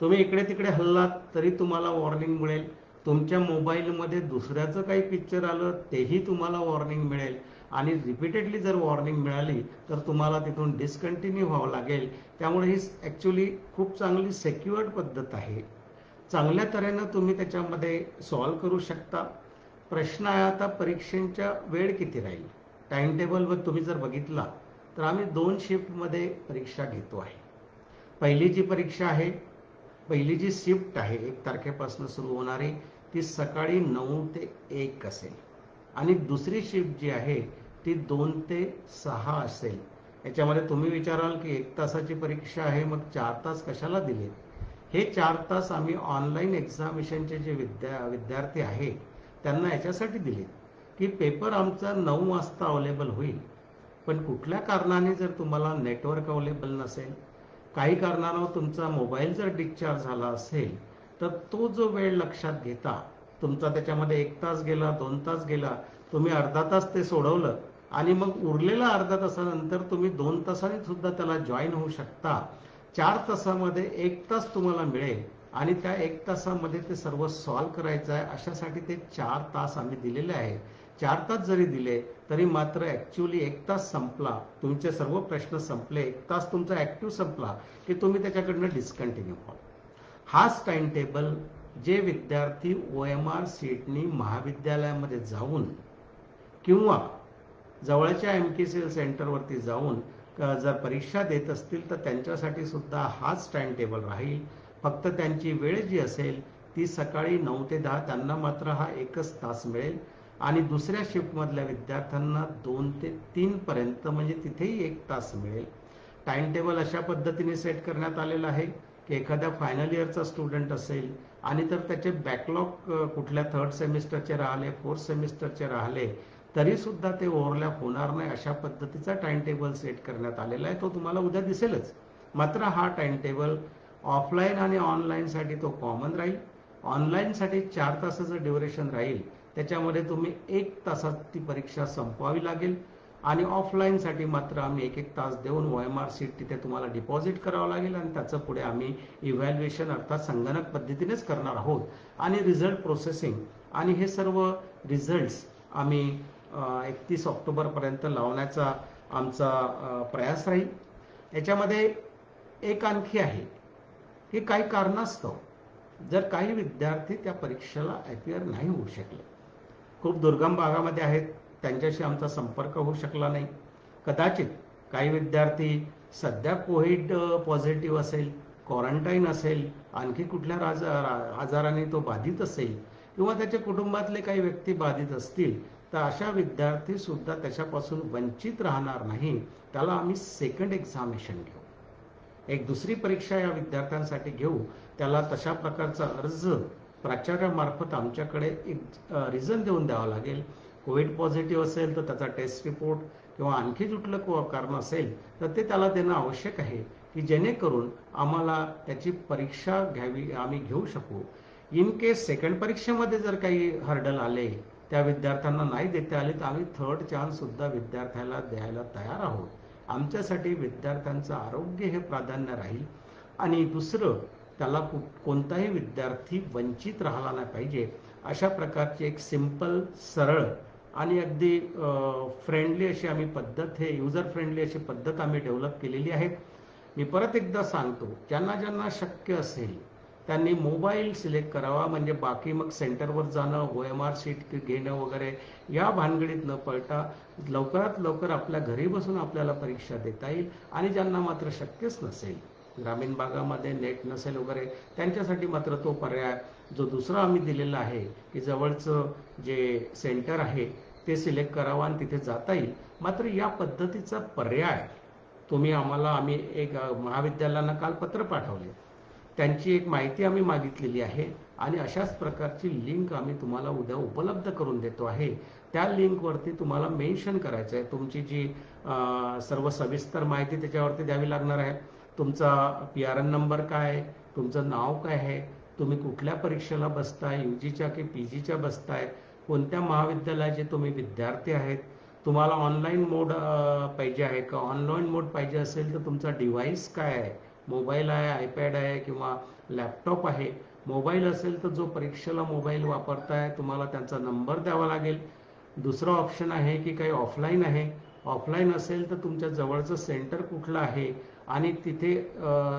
Speaker 2: तुम्ही इकडे तिकडे हल्लात तरी तुम्हाला वॉर्निंग मिळेल. तुमच्या मोबाईलमध्ये दुसऱ्याचं काही पिक्चर आलं तेही तुम्हाला वॉर्निंग मिळेल. आणि रिपीटेडली जर वॉर्निंग मिळाली तर तुम्हाला तिथून डिस्कंटिन्यू व्हावं लागेल. त्यामुळे ही ॲक्च्युली खूप चांगली सेक्युअर्ड पद्धत आहे. चांगल्या तऱ्हेनं तुम्ही त्याच्यामध्ये सॉल्व्ह करू शकता. प्रश्न आहे आता परीक्षेच्या वेळ किती राहील. टाइम टेबलवर तुम्ही जर बघितला तर आम्ही 2 शिफ्टमध्ये परीक्षा घेतो आहे. पहिली जी परीक्षा आहे, पहिली जी शिफ्ट आहे 1 तारखेपासून सुरू होणारी, ती सकाळी 9 ते 1 असेल आणि दुसरी शिफ्ट जी आहे ती 2 ते 6 असेल. याच्यामध्ये तुम्ही विचाराल की 1 तासाची परीक्षा आहे, मग 4 तास कशाला दिले. हे 4 तास आम्ही ऑनलाईन एक्झामिनेशनचे जे विद्यार्थी आहेत त्यांना याच्यासाठी दिले की पेपर आमचा 9 वाजता अवेलेबल होईल, पण कुठल्या कारणाने जर तुम्हाला नेटवर्क अवेलेबल नसेल, काही कारणानं तुमचा मोबाईल जर डिस्चार्ज झाला असेल, तर तो जो वेळ लक्षात घेता तुमचा त्याच्यामध्ये 1 तास गेला, 2 तास गेला, तुम्ही अर्धा तास ते सोडवलं आणि मग उरलेला अर्धा तासानंतर तुम्ही 2 तासांनी सुद्धा त्याला जॉईन होऊ शकता. 4 तासामध्ये 1 तास तुम्हाला मिळेल आणि त्या 1 तासामध्ये ते सर्व सॉल्व्ह करायचं आहे. अशासाठी ते 4 तास आम्ही दिलेले आहे. 4 तास जरी दिले तरी मात्र ॲक्च्युली 1 तास संपला, तुमचे सर्व प्रश्न संपले, 1 तास तुमचा ॲक्टिव्ह संपला की तुम्ही त्याच्याकडनं डिस्कंटिन्यू व्हाल. हाच टाइम टेबल जे विद्यार्थी OMR सीटनी महाविद्यालयामध्ये जाऊन किंवा जवळच्या MKCL सेंटरवरती जाऊन जर परीक्षा देत असतील तर त्यांच्यासाठी सुद्धा हाच टाइम टेबल राहील. फक्त त्यांची वेळ जी असेल ती सकाळी 9 ते 10, त्यांना मात्र हा 1च तास मिळेल आणि दुसऱ्या शिफ्टमधल्या विद्यार्थ्यांना 2 ते 3 पर्यंत म्हणजे तिथेही 1 तास मिळेल. टाइम टेबल अशा पद्धतीने सेट करण्यात आलेलं आहे की एखाद्या फायनल इयरचा स्टुडंट असेल आणि तर त्याचे बॅकलॉग कुठल्या 3rd सेमिस्टरचे राहिले, 4th सेमिस्टरचे राहिले, तरी सुद्धा ते ओव्हरलॅप होणार नाही अशा पद्धतीचा टाइम टेबल सेट करण्यात आलेला आहे. तो तुम्हाला उद्या दिसेलच. मात्र हा टाइम टेबल ऑफलाईन आणि ऑनलाईनसाठी तो कॉमन राहील. ऑनलाईनसाठी 4 तासाचं ड्युरेशन राहील, त्याच्यामध्ये तुम्ही 1 तासात ती परीक्षा संपवावी लागेल आणि ऑफलाईनसाठी मात्र आम्ही 1-1 तास देऊन OMR सीट तिथे तुम्हाला डिपॉझिट करावं लागेल आणि त्याचं पुढे आम्ही इव्हॅल्युएशन अर्थात संगणक पद्धतीनेच करणार आहोत आणि रिझल्ट प्रोसेसिंग आणि हे सर्व रिझल्ट्स आम्ही 31 ऑक्टोबरपर्यंत लावण्याचा आमचा प्रयास राहील. याच्यामध्ये एक आणखी आहे की काही कारणास्तव जर काही विद्यार्थी त्या परीक्षेला अपिअर नाही होऊ शकले, खूप दुर्गम भागामध्ये आहेत, त्यांच्याशी आमचा संपर्क होऊ शकला नाही, कदाचित काही विद्यार्थी सध्या कोविड पॉझिटिव्ह असेल, क्वारंटाईन असेल, आणखी कुठल्या आजाराने तो बाधित असेल किंवा त्याच्या कुटुंबातले काही व्यक्ती बाधित असतील, तर अशा विद्यार्थी सुद्धा त्याच्यापासून वंचित राहणार नाही. त्याला आम्ही सेकंड एक्झामिनेशन घेऊ, एक दुसरी परीक्षा या विद्यार्थ्यांसाठी घेऊ. त्याला तशा प्रकारचा अर्ज प्राचार्यामार्फत आमच्याकडे एक रिझन देऊन द्यावा लागेल. कोविड पॉझिटिव्ह असेल तर त्याचा टेस्ट रिपोर्ट किंवा आणखी कुठलं कारण असेल तर ते त्याला देणं आवश्यक आहे की जेणेकरून आम्हाला त्याची परीक्षा घ्यावी, आम्ही घेऊ शकू. इन केस सेकंड परीक्षेमध्ये जर काही हर्डल आले, त्या विद्यार्थ्यांना नाही देता आले, तर आम्ही 3rd चान्स सुद्धा विद्यार्थ्याला द्यायला तयार आहोत. आमच्यासाठी विद्यार्थ्यांचं आरोग्य हे प्राधान्य राहील आणि दुसरं त्याला कोणताही विद्यार्थी वंचित राहिला नाही पाहिजे अशा प्रकारची एक सिंपल, सरळ आणि अगदी फ्रेंडली अशी आम्ही पद्धत, हे युजर फ्रेंडली अशी पद्धत आम्ही डेव्हलप केलेली आहे. मी परत एकदा सांगतो, ज्यांना ज्यांना शक्य असेल त्यांनी मोबाईल सिलेक्ट करावा, म्हणजे बाकी मग सेंटरवर जाणं, OMR सीट घेणं वगैरे या भानगडीत न पडता लवकरात लवकर आपल्या घरी बसून आपल्याला परीक्षा देता येईल. आणि ज्यांना मात्र शक्यच नसेल, ग्रामीण भागामध्ये नेट नसेल वगैरे, त्यांच्यासाठी मात्र तो पर्याय जो दुसरा आम्ही दिलेला आहे की जवळचं जे सेंटर आहे ते सिलेक्ट करावं आणि तिथे जाता येईल. मात्र या पद्धतीचा पर्याय आम्ही एक महाविद्यालयांना काल पत्र पाठवले, त्यांची एक माहिती आम्ही मागितलेली आहे आणि अशाच प्रकारची लिंक आम्ही तुम्हाला उद्या उपलब्ध करून देतो आहे. त्या लिंकवरती तुम्हाला मेन्शन करायचं आहे, तुमची जी सर्व सविस्तर माहिती त्याच्यावरती द्यावी लागणार आहे. तुमचा PRN नंबर काय आहे, तुमचं नाव काय आहे, तुम्ही कुठल्या परीक्षेला बसताय, UGच्या की PGच्या बसताय, कोणत्या महाविद्यालयाचे तुम्ही विद्यार्थी आहेत, तुम्हाला ऑनलाईन मोड पाहिजे आहे का, ऑनलाईन मोड पाहिजे असेल तर तुमचा डिव्हाइस काय आहे, मोबाईल आहे, आयपॅड आहे किंवा लॅपटॉप आहे. मोबाईल असेल तर जो परीक्षेला मोबाईल वापरताय तुम्हाला त्यांचा नंबर द्यावा लागेल. दुसरा ऑप्शन आहे की काही ऑफलाईन आहे. ऑफलाईन असेल तर तुमच्या जवळचं सेंटर कुठलं आहे आणि तिथे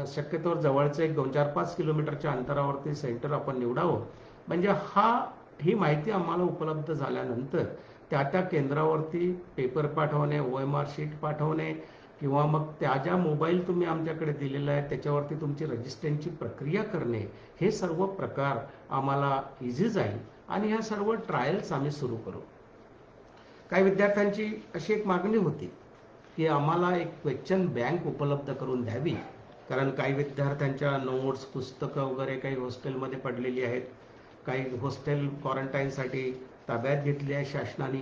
Speaker 2: शक्यतोवर जवळचं एक 2-4-5 किलोमीटरच्या अंतरावरती सेंटर आपण निवडावं. म्हणजे ही माहिती आम्हाला उपलब्ध झाल्यानंतर त्या केंद्रावरती पेपर पाठवणे, OMR शीट पाठवणे किंवा मग त्या ज्या मोबाईल तुम्ही आमच्याकडे दिलेला आहे त्याच्यावरती तुमची रजिस्ट्रेशनची प्रक्रिया करणे, हे सर्व प्रकार आम्हाला इझी जाईल आणि ह्या सर्व ट्रायल्स आम्ही सुरू करू. काही विद्यार्थ्यांची अशी एक मागणी होती की आम्हाला एक क्वेश्चन बँक उपलब्ध करून द्यावी, कारण काही विद्यार्थ्यांच्या नोट्स, पुस्तकं वगैरे काही हॉस्टेलमध्ये पडलेली आहेत. काही हॉस्टेल क्वारंटाईनसाठी ताब्यात घेतली आहे शासनाने.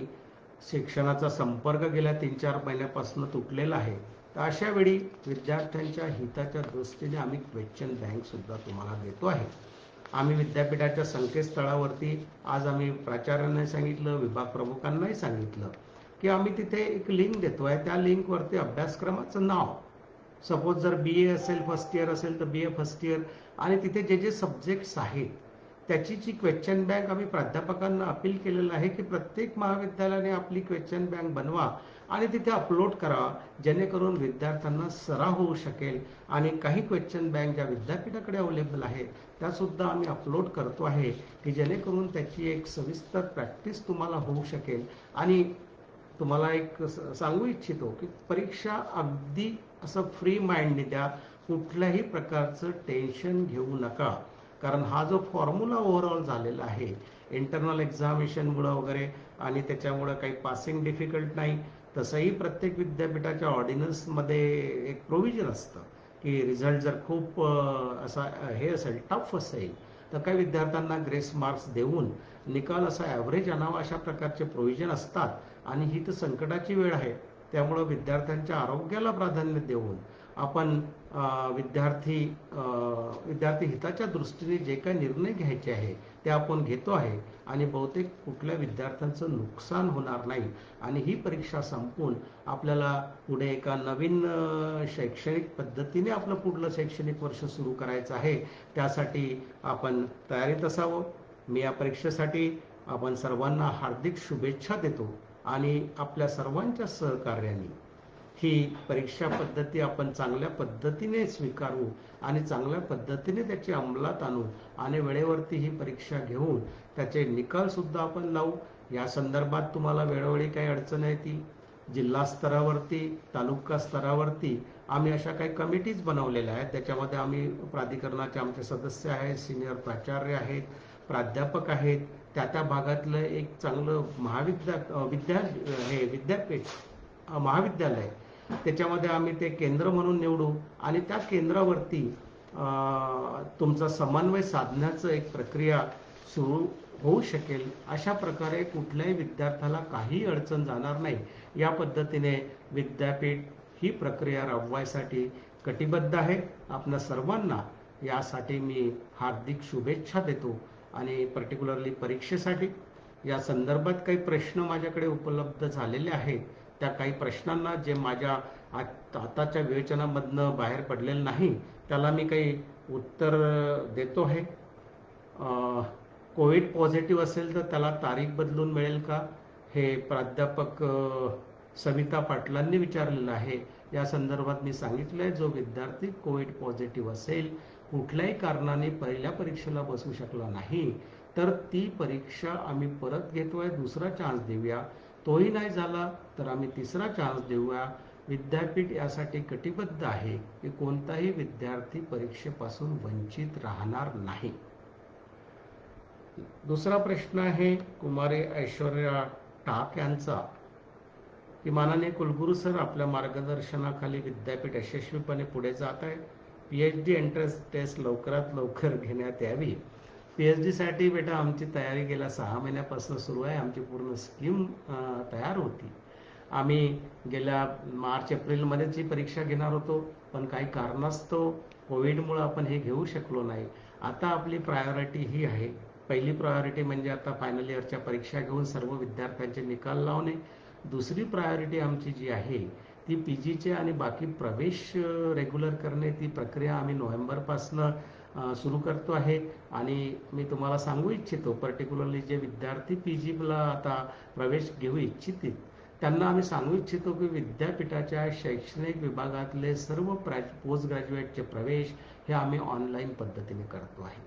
Speaker 2: शिक्षणाचा संपर्क गेल्या 3-4 महिन्यापासून तुटलेला आहे. तर अशा वेळी विद्यार्थ्यांच्या हिताच्या दृष्टीने आम्ही क्वेश्चन बँक सुद्धा तुम्हाला देतो आहे. आम्ही विद्यापीठाच्या संकेतस्थळावरती आज आम्ही प्राचार्यांना सांगितलं, विभाग प्रमुखांनाही सांगितलं की आम्ही तिथे एक लिंक देतोय. त्या लिंकवरती अभ्यासक्रमाचं नाव, सपोज जर BA असेल, फर्स्ट इयर असेल तर BA फर्स्ट इयर, आणि तिथे जे जे सब्जेक्ट्स आहेत त्याची जी क्वेश्चन बँक आम्ही प्राध्यापकांना अपील केलेलं आहे की प्रत्येक महाविद्यालयाने आपली क्वेश्चन बँक बनवा आणि तिथे अपलोड करा, जेणेकरून विद्यार्थ्यांना सराव होऊ शकेल. आणि काही क्वेश्चन बँक ज्या विद्यापीठाकडे अवेलेबल आहे त्यासुद्धा आम्ही अपलोड करतो आहे की जेणेकरून त्याची एक सविस्तर प्रॅक्टिस तुम्हाला होऊ शकेल. आणि तुम्हाला एक सांगू इच्छितो की परीक्षा अगदी असं फ्री माइंडने द्या, कुठल्याही प्रकारचं टेन्शन घेऊ नका. कारण हा जो फॉर्म्युला ओव्हरऑल झालेला आहे इंटरनल एक्झामिनेशनमुळं वगैरे आणि त्याच्यामुळं काही पासिंग डिफिकल्ट नाही. तसंही प्रत्येक विद्यापीठाच्या ऑर्डिनन्समध्ये एक प्रोव्हिजन असतं की रिझल्ट जर खूप असा हे असेल, टफ असेल, तर काही विद्यार्थ्यांना ग्रेस मार्क्स देऊन निकाल असा ॲव्हरेज आणावा, अशा प्रकारचे प्रोव्हिजन असतात. आणि ही तर संकटाची वेळ आहे, त्यामुळं विद्यार्थ्यांच्या आरोग्याला प्राधान्य देऊन आपण विद्यार्थी हिताच्या दृष्टीने जे काही निर्णय घ्यायचे आहे ते आपण घेतो आहे. आणि बहुतेक कुठल्या विद्यार्थ्यांचं नुकसान होणार नाही. आणि ही परीक्षा संपवून आपल्याला पुढे एका नवीन शैक्षणिक पद्धतीने आपलं पुढलं शैक्षणिक वर्ष सुरू करायचं आहे. त्यासाठी आपण तयारीत असावं. मी या परीक्षेसाठी आपण सर्वांना हार्दिक शुभेच्छा देतो आणि आपल्या सर्वांच्या सहकार्याने ही परीक्षा पद्धती आपण चांगल्या पद्धतीने स्वीकारू आणि चांगल्या पद्धतीने त्याची अंमलात आणू आणि वेळेवरती ही परीक्षा घेऊन त्याचे निकाल सुद्धा आपण लावू. या संदर्भात तुम्हाला वेळोवेळी काही अडचण आहे ती जिल्हा स्तरावरती, तालुका स्तरावरती आम्ही अशा काही कमिटीज बनवलेल्या आहेत. त्याच्यामध्ये आम्ही प्राधिकरणाचे आमचे सदस्य आहेत, सिनियर प्राचार्य आहेत, प्राध्यापक आहेत. त्या भागातलं एक चांगलं विद्यापीठ महाविद्यालय, त्याच्यामध्ये आम्ही ते केंद्र म्हणून निवडू आणि त्या केंद्रावरती तुमचा समन्वय साधण्याचं एक प्रक्रिया सुरू होऊ शकेल. अशा प्रकारे कुठल्याही विद्यार्थ्याला काही अडचण जाणार नाही, या पद्धतीने विद्यापीठ ही प्रक्रिया राबवायसाठी कटिबद्ध आहे. आपल्या सर्वांना यासाठी मी हार्दिक शुभेच्छा देतो. आणि पर्टिक्युलरली परीक्षेसाठी या संदर्भात काही प्रश्न माझ्याकडे उपलब्ध झालेले आहेत. त्या काही प्रश्नांना जे माझ्या आताच्या विवेचनामधनं बाहेर पडलेलं नाही त्याला मी काही उत्तर देतो आहे. कोविड पॉझिटिव्ह असेल तर त्याला तारीख बदलून मिळेल का, हे प्राध्यापक सविता पाटलांनी विचारलेलं आहे. या संदर्भात मी सांगितलं आहे, जो विद्यार्थी कोविड पॉझिटिव्ह असेल, कुठल्याही कारणाने पहिल्या परीक्षेला बसू शकला नाही, तर ती परीक्षा आम्ही परत घेतोय, दुसरा चान्स देऊया. तोही नाही झाला तर आम्ही तिसरा चान्स देऊया. विद्यापीठ यासाठी कटिबद्ध आहे की कोणताही विद्यार्थी परीक्षेपासून वंचित राहणार नाही. दुसरा प्रश्न आहे कुमारी ऐश्वर्या टाक यांचा की माननीय कुलगुरू सर, आपल्या मार्गदर्शनाखाली विद्यापीठ यशस्वीपणे पुढे जात आहे. PhD एंट्रन्स टेस्ट लवकरात लवकर घेण्यात यावी. PhD साठी बेटा आमची तयारी गेल्या 6 महिन्यापासून सुरू आहे. आमची पूर्ण स्कीम तयार होती. आम्ही गेल्या मार्च-एप्रिलमध्येच ही परीक्षा घेणार होतो, पण काही कारणास्तव कोविडमुळे आपण हे घेऊ शकलो नाही. आता आपली प्रायोरिटी ही आहे पहिली प्रायोरिटी म्हणजे आता फायनल इयरच्या परीक्षा घेऊन सर्व विद्यार्थ्यांचे निकाल लावणे. दुसरी प्रायोरिटी आमची जी आहे ती PGचे आणि बाकी प्रवेश रेग्युलर करणे. ती प्रक्रिया आम्ही नोव्हेंबरपासनं सुरू करतो आहे. आणि मी तुम्हाला सांगू इच्छितो, पर्टिक्युलरली जे विद्यार्थी PGला आता प्रवेश घेऊ इच्छितील त्यांना आम्ही सांगू इच्छितो की विद्यापीठाच्या शैक्षणिक विभागातले सर्व पोस्ट ग्रॅज्युएटचे प्रवेश हे आम्ही ऑनलाईन पद्धतीने करतो आहे.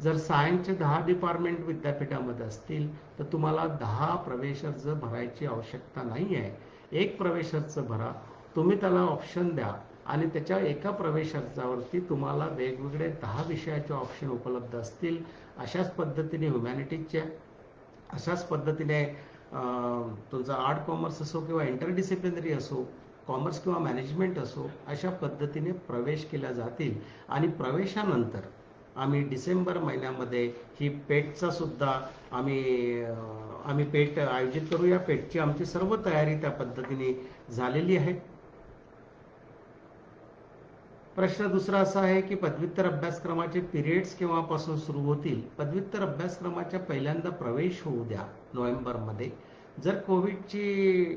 Speaker 2: जर सायन्सचे 10 डिपार्टमेंट विद्यापीठामध्ये असतील तर तुम्हाला 10 प्रवेश अर्ज भरायची आवश्यकता नाही आहे. एक प्रवेश अर्ज भरा, तुम्ही त्याला ऑप्शन द्या आणि त्याच्या एका प्रवेश अर्जावरती तुम्हाला वेगवेगळे 10 विषयाचे ऑप्शन उपलब्ध असतील. अशाच पद्धतीने ह्युमॅनिटीजच्या, अशाच पद्धतीने तुमचा आर्ट कॉमर्स असो किंवा इंटरडिसिप्लिनरी असो, कॉमर्स किंवा मॅनेजमेंट असो, अशा पद्धतीने प्रवेश केल्या जातील. आणि प्रवेशानंतर आम्ही डिसेंबर महिन्यामध्ये ही पेटचा सुद्धा आम्ही पेट आयोजित करू. या पेटची आमची सर्व तयारी त्या पद्धतीने झालेली आहे. प्रश्न दुसरा असा आहे की पदव्युत्तर अभ्यासक्रमाचे पिरियड्स केव्हापासून सुरू होतील? पदव्युत्तर अभ्यासक्रमाच्या पहिल्यांदा प्रवेश होऊ द्या नोव्हेंबरमध्ये. जर कोविडची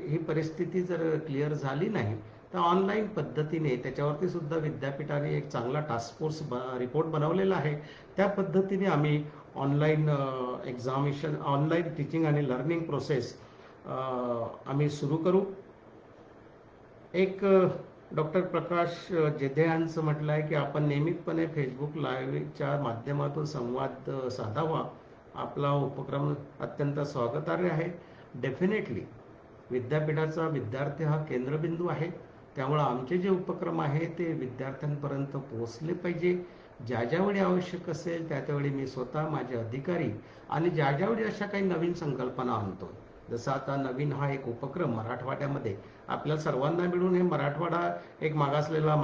Speaker 2: ही परिस्थिती जर क्लिअर झाली नाही तर ऑनलाईन पद्धतीने, त्याच्यावरती सुद्धा विद्यापीठाने एक चांगला टास्क फोर्स रिपोर्ट बनवलेला आहे. त्या पद्धतीने आम्ही ऑनलाईन एक्झामिनेशन, ऑनलाईन टीचिंग आणि लर्निंग प्रोसेस आम्ही सुरू करू. एक डॉक्टर प्रकाश जेधे यांचं म्हटलं आहे की आपण नियमितपणे फेसबुक लाईव्हच्या माध्यमातून संवाद साधावा. आपला उपक्रम अत्यंत स्वागतार्ह आहे. डेफिनेटली विद्यापीठाचा विद्यार्थी हा केंद्रबिंदू आहे. त्यामुळे आमचे जे उपक्रम आहे ते विद्यार्थ्यांपर्यंत पोहोचले पाहिजे. ज्या ज्यावेळी आवश्यक असेल त्या त्यावेळी मी स्वतः, माझे अधिकारी आणि ज्या ज्यावेळी अशा काही नवीन संकल्पना आणतो, जसं आता नवीन हा एक उपक्रम मराठवाड्यामध्ये आपल्या सर्वांना मिळून, हे मराठवाडा एक मागासलेला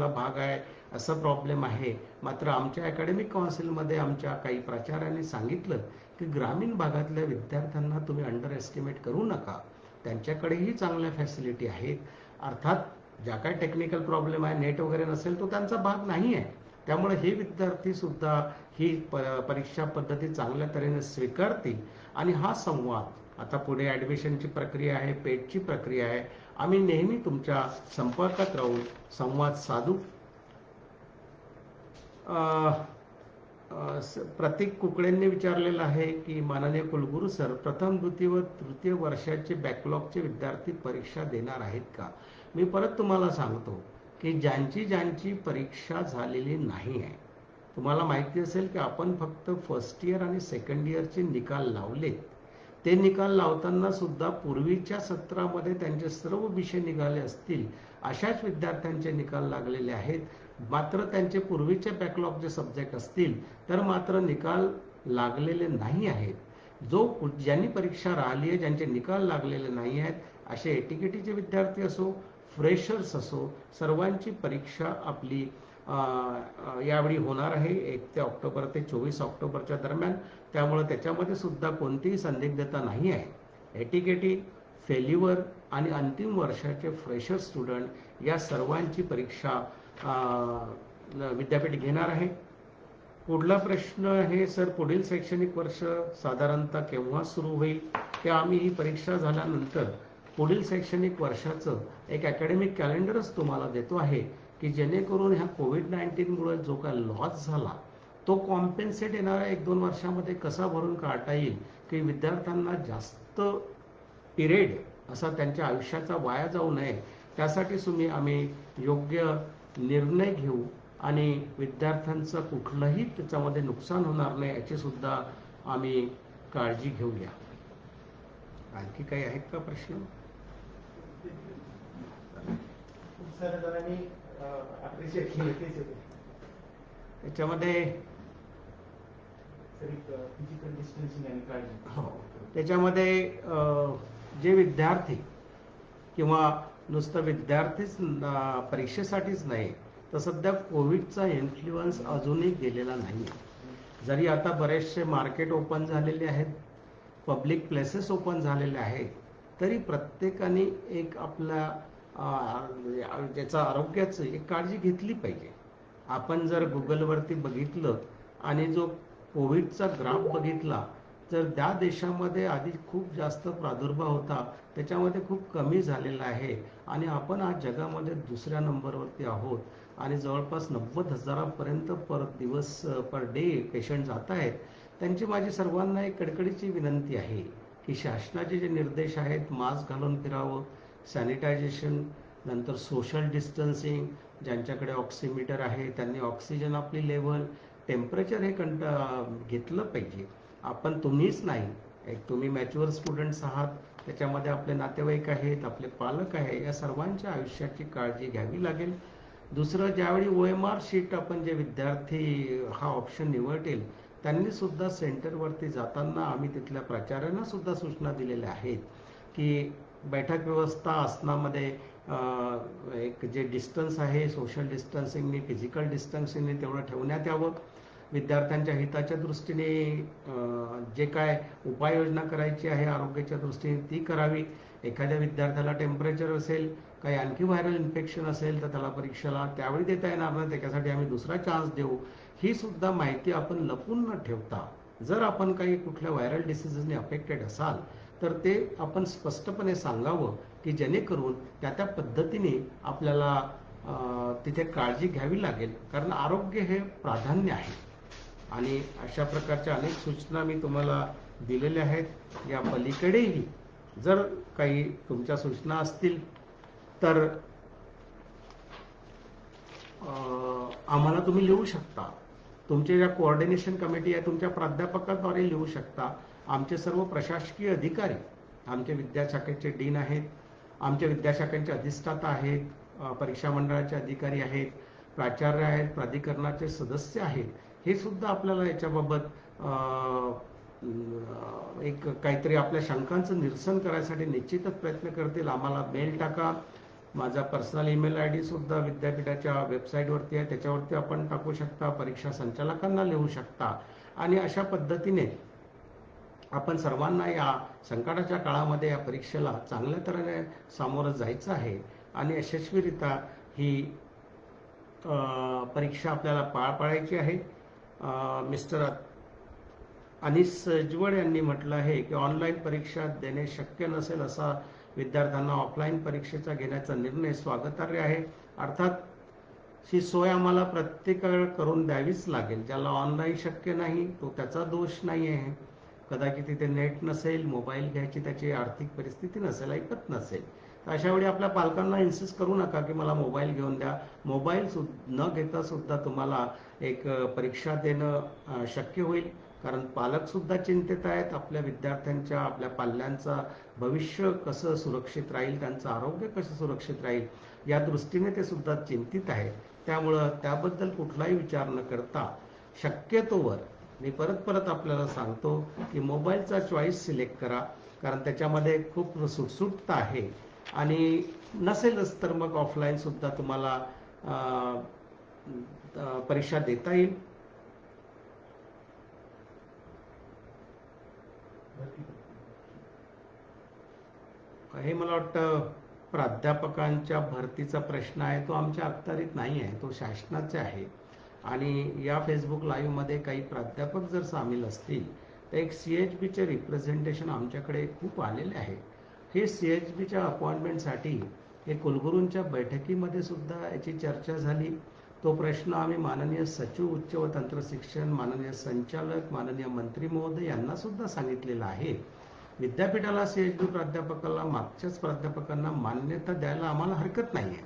Speaker 2: भाग आहे असं प्रॉब्लेम आहे. मात्र आमच्या अकॅडमिक काउन्सिलमध्ये आमच्या काही प्राचार्यांनी सांगितलं की ग्रामीण भागातल्या विद्यार्थ्यांना तुम्ही अंडर एस्टिमेट करू नका, त्यांच्याकडेही चांगल्या फॅसिलिटी आहेत. अर्थात ज्या काही टेक्निकल प्रॉब्लेम आहे, नेट वगैरे नसेल, तो त्यांचा भाग नाही आहे. त्यामुळे हे विद्यार्थी सुद्धा ही परीक्षा पद्धती चांगल्या तऱ्हेने स्वीकारतील. आणि हा संवाद आता पुढे ॲडमिशनची प्रक्रिया आहे, पेटची प्रक्रिया आहे, आम्ही नेहमी तुमच्या संपर्कात राहून संवाद साधू. प्रतीक कुकडेंनी विचारलेलं आहे की माननीय कुलगुरू सर, प्रथम, द्वितीय व तृतीय वर्षाचे बॅकलॉगचे विद्यार्थी परीक्षा देणार आहेत का? मी परत तुम्हाला सांगतो की ज्यांची परीक्षा झालेली नाही आहे, तुम्हाला माहिती असेल की आपण फक्त फर्स्ट इयर आणि सेकंड इयरचे निकाल लावलेत. ते निकाल लावताना सुद्धा पूर्वीच्या सत्रामध्ये त्यांचे सर्व विषय निघाले असतील अशाच विद्यार्थ्यांचे निकाल लागलेले आहेत. मात्र त्यांचे पूर्वीचे बॅकलॉग जे सब्जेक्ट असतील तर मात्र निकाल लागलेले नाही आहेत. ज्यांनी परीक्षा राहिली आहे, ज्यांचे निकाल लागलेले नाही आहेत, असे एटीकेटीचे विद्यार्थी असो, फ्रेशर्स असो, सर्वांची परीक्षा आपली यावेळी होणार आहे 1 ते ऑक्टोबर ते 24 ऑक्टोबरच्या दरम्यान. त्यामुळे त्याच्यामध्ये सुद्धा कोणतीही संदिग्धता नाही आहे. एटीकेटी, फेल्युअर आणि अंतिम वर्षाचे फ्रेशर स्टुडंट या सर्वांची परीक्षा विद्यापीठ घेणार आहे. पुढला प्रश्न आहे सर, पुढील शैक्षणिक वर्ष साधारणतः केव्हा सुरू होईल? ते आम्ही ही परीक्षा झाल्यानंतर पुढील शैक्षणिक वर्षाचं एक अकॅडमिक कॅलेंडरच तुम्हाला देतो आहे की जेणेकरून ह्या कोविड-19मुळे जो काय लॉस झाला तो कॉम्पेन्सेट येणाऱ्या 1-2 वर्षामध्ये कसा भरून काढता येईल, की विद्यार्थ्यांना जास्त पिरियड असा त्यांच्या आयुष्याचा वाया जाऊ नये, त्यासाठी आम्ही योग्य निर्णय घेऊ आणि विद्यार्थ्यांचं कुठलंही त्याच्यामध्ये नुकसान होणार नाही याची सुद्धा आम्ही काळजी घेऊया. आणखी काही आहेत का प्रश्न? त्याच्यामध्ये त्याच्यामध्ये जे विद्यार्थी किंवा नुसतं विद्यार्थीच परीक्षेसाठीच नाही तर सध्या कोविडचा इन्फ्लुअन्स अजूनही गेलेला नाही. जरी आता बरेचसे मार्केट ओपन झालेले आहेत, पब्लिक प्लेसेस ओपन झालेले आहेत, तरी प्रत्येकाने एक आपल्या ज्याचा आरोग्याचं एक काळजी घेतली पाहिजे. आपण जर गुगलवरती बघितलं आणि जो कोविडचा ग्राफ बघितला तर त्या देशामध्ये आधी खूप जास्त प्रादुर्भाव होता, त्याच्यामध्ये खूप कमी झालेला आहे आणि आपण आज जगामध्ये दुसऱ्या नंबरवरती आहोत आणि जवळपास 90,000पर्यंत पर दिवस पर डे पेशंट जात आहेत. त्यांची माझी सर्वांना एक कडकडीची विनंती आहे की शासनाचे जे निर्देश आहेत, मास्क घालून फिरावं, सॅनिटायझेशन, नंतर सोशल डिस्टन्सिंग, ज्यांच्याकडे ऑक्सिमीटर आहे त्यांनी ऑक्सिजन आपली लेवल, टेम्परेचर हे घेतलं पाहिजे. आपण तुम्हीच नाही, एक तुम्ही मॅच्युअर स्टुडंट्स आहात, त्याच्यामध्ये आपले नातेवाईक आहेत, आपले पालक आहे, या सर्वांच्या आयुष्याची काळजी घ्यावी लागेल. दुसरं, ज्यावेळी OMR शीट आपण जे विद्यार्थी हा ऑप्शन निवडेल त्यांनी सुद्धा सेंटरवरती जाताना आम्ही तिथल्या प्राचार्यांना सुद्धा सूचना दिलेल्या आहेत की बैठक व्यवस्था आसनामध्ये एक जे डिस्टन्स आहे सोशल डिस्टन्सिंगनी, फिजिकल डिस्टन्सिंगनी तेवढं ठेवण्यात यावं. विद्यार्थ्यांच्या हिताच्या दृष्टीने जे काय उपाययोजना करायची आहे आरोग्याच्या दृष्टीने ती करावी. एखाद्या विद्यार्थ्याला टेम्परेचर असेल, काही आणखी व्हायरल इन्फेक्शन असेल तर त्याला परीक्षेला त्यावेळी देता येणार नाही, त्याच्यासाठी आम्ही दुसरा चान्स देऊ. ही सुद्धा माहिती आपण लपून न ठेवता, जर आपण काही कुठल्या व्हायरल डिसिजेसने अफेक्टेड असाल तर ते आपण स्पष्टपणे सांगावं की जेणेकरून त्या पद्धतीने आपल्याला तिथे काळजी घ्यावी लागेल, कारण आरोग्य हे प्राधान्य आहे. आणि अशा प्रकारच्या अनेक सूचना मी तुम्हाला दिलेल्या आहेत. या पलीकडेही जर काही तुमच्या सूचना असतील तर आम्हाला तुम्ही लिहू शकता. तुमचे ज्या कोऑर्डिनेशन कमिटी आहे तुमच्या प्राध्यापकाद्वारे लिहू शकता. आमचे सर्व प्रशासकीय अधिकारी, आमचे विद्याशाखेचे डीन आहेत, आमच्या विद्याशाखांचे अधिष्ठाता आहेत, परीक्षा मंडळाचे अधिकारी आहेत, प्राचार्य आहेत, प्राधिकरणाचे सदस्य आहेत, हे सुद्धा आपल्याला याच्याबाबत एक काहीतरी आपल्या शंकांचं निरसन करायसाठी निश्चितच प्रयत्न करतील. आम्हाला मेल टाका. माझा पर्सनल ईमेल ID सुद्धा विद्यापीठाच्या वेबसाईटवरती आहे, त्याच्यावरती आपण टाकू शकता. परीक्षा संचालकांना लिहू शकता. आणि अशा पद्धतीने आपण सर्वांना या संकटाच्या काळामध्ये या परीक्षेला चांगल्या तऱ्हेने सामोरं जायचं आहे आणि यशस्वीरित्या ही परीक्षा आपल्याला पार पाडायची आहे. मिस्टर अनिस सजवड यांनी म्हटलं आहे की ऑनलाईन परीक्षा देणे शक्य नसेल, असा विद्यार्थ्यांना ऑफलाईन परीक्षेचा घेण्याचा निर्णय स्वागतार्ह आहे. अर्थात ही सोय आम्हाला प्रत्येकाला करून द्यावीच लागेल. ज्याला ऑनलाईन शक्य नाही तो त्याचा दोष नाही आहे. कदाचित तिथे नेट नसेल, मोबाईल घ्यायची त्याची आर्थिक परिस्थिती नसेल, ऐकत नसेल, तर अशा वेळी आपल्या पालकांना इन्सिस्ट करू नका की मला मोबाईल घेऊन द्या. मोबाईल न घेता सुद्धा तुम्हाला एक परीक्षा देणं शक्य होईल. कारण पालक सुद्धा चिंतित आहेत. आपल्या विद्यार्थ्यांच्या, आपल्या पाल्यांचा भविष्य कसं सुरक्षित राहील, त्यांचं आरोग्य कसं सुरक्षित राहील या दृष्टीने ते सुद्धा चिंतित आहेत. त्यामुळं त्याबद्दल कुठलाही विचार न करता शक्यतोवर मी परत आपल्याला सांगतो की मोबाईलचा चॉईस सिलेक्ट करा, कारण त्याच्यामध्ये खूप सुटसुटता आहे. आणि नसेलच तर मग ऑफलाईन सुद्धा तुम्हाला परीक्षा देता येईल. हे मला वाटतं प्राध्यापकांच्या भरतीचा प्रश्न आहे, तो आमच्या अखत्यारीत नाही आहे, तो शासनाचे आहे. आणि या फेसबुक लाईव्हमध्ये काही प्राध्यापक जर सामील असतील तर एक CHBचे रिप्रेझेंटेशन आमच्याकडे खूप आलेले आहे. हे CHBच्या अपॉइंटमेंटसाठी हे कुलगुरूंच्या बैठकीमध्ये सुद्धा याची चर्चा झाली. तो प्रश्न आम्ही माननीय सचिव उच्च व तंत्र शिक्षण, माननीय संचालक, माननीय मंत्री महोदय यांना सुद्धा सांगितलेला आहे. विद्यापीठाला CHB प्राध्यापकाला, मागच्याच प्राध्यापकांना मान्यता द्यायला आम्हाला हरकत नाही आहे,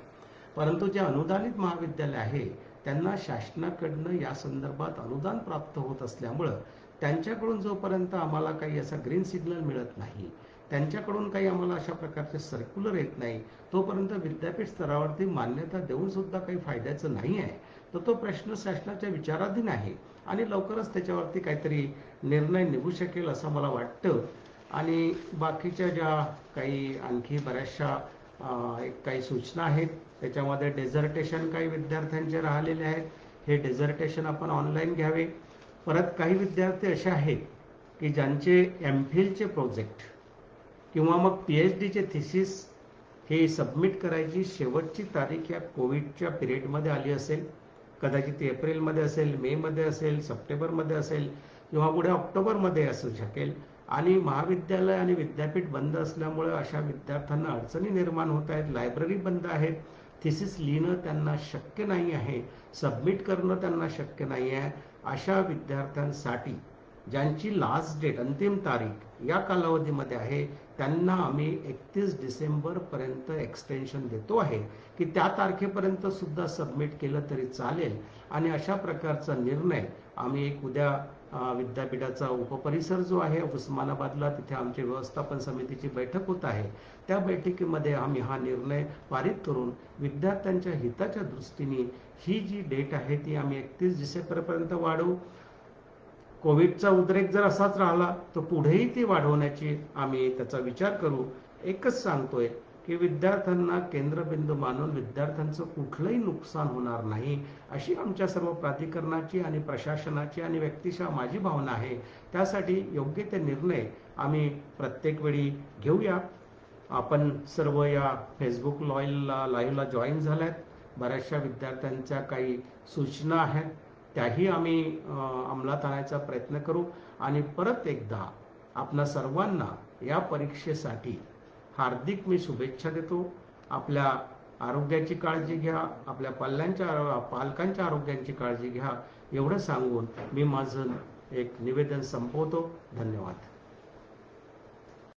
Speaker 2: परंतु जे अनुदानित महाविद्यालय आहे त्यांना शासनाकडनं या संदर्भात अनुदान प्राप्त होत असल्यामुळं त्यांच्याकडून जोपर्यंत आम्हाला काही असा ग्रीन सिग्नल मिळत नाही, त्यांच्याकडून काही आम्हाला अशा प्रकारचे सर्क्युलर येत नाही, तोपर्यंत विद्यापीठ स्तरावरती मान्यता देऊन सुद्धा काही फायद्याचं नाही आहे. तर तो प्रश्न शासनाच्या विचाराधीन आहे आणि लवकरच त्याच्यावरती काहीतरी निर्णय निघू शकेल असं मला वाटतं. आणि बाकीच्या ज्या काही आणखी बऱ्याचशा काही सूचना आहेत त्याच्यामध्ये डेझर्टेशन काही विद्यार्थ्यांचे राहिलेले आहेत. हे डेझर्टेशन आपण ऑनलाईन घ्यावे. परत काही विद्यार्थी असे आहेत की ज्यांचे MPhilचे प्रोजेक्ट किंवा मग PhDचे थिसिस हे सबमिट करायची शेवटची तारीख या कोविडच्या पिरियडमध्ये आली असेल. कदाचित ती एप्रिलमध्ये असेल, मे मध्ये असेल, सप्टेंबरमध्ये असेल किंवा पुढे ऑक्टोबरमध्ये असू शकेल. आणि महाविद्यालय आणि विद्यापीठ बंद असल्यामुळे अशा विद्यार्थ्यांना अडचणी निर्माण होत आहेत. लायब्ररी बंद आहेत, थिसिस लिहिणं त्यांना शक्य नाही आहे, सबमिट करणं त्यांना शक्य नाही आहे. अशा विद्यार्थ्यांसाठी ज्यांची लास्ट डेट, अंतिम तारीख या कालावधीमध्ये आहे, त्यांना आम्ही 31 डिसेंबर पर्यंत एक्सटेन्शन देतो आहे की त्या तारखेपर्यंत सुद्धा सबमिट केलं तरी चालेल. आणि अशा प्रकारचा निर्णय आम्ही एक उद्या विद्यापीठाचा उपपरिसर जो आहे उस्मानाबादला, तिथे आमची व्यवस्थापन समितीची बैठक होत आहे. त्या बैठकीमध्ये आम्ही हा निर्णय पारित करून विद्यार्थ्यांच्या हिताच्या दृष्टीने ही जी डेट आहे ती आम्ही 31 डिसेंबरपर्यंत वाढवू. कोविडचा उद्रेक जर असाच राहिला तर पुढेही ती वाढवण्याची आम्ही त्याचा विचार करू. एकच सांगतोय की विद्यार्थ्यांना केंद्रबिंदू मानून विद्यार्थ्यांचं कुठलंही नुकसान होणार नाही अशी आमच्या सर्व प्राधिकरणाची आणि प्रशासनाची आणि व्यक्तिशः माझी भावना आहे. त्यासाठी योग्य ते निर्णय आम्ही प्रत्येक वेळी घेऊया. आपण सर्व या फेसबुक लाईव्हला जॉईन झाल्यात. बऱ्याचशा विद्यार्थ्यांच्या काही सूचना आहेत, त्याही आम्ही अंमलात आणायचा प्रयत्न करू. आणि परत एकदा आपणा सर्वांना या परीक्षेसाठी हार्दिक मी शुभेच्छा देतो. आपल्या आरोग्याची काळजी घ्या, आपल्या पालकांच्या आरोग्याची काळजी घ्या, एवढं सांगून मी माझं एक निवेदन संपवतो. धन्यवाद.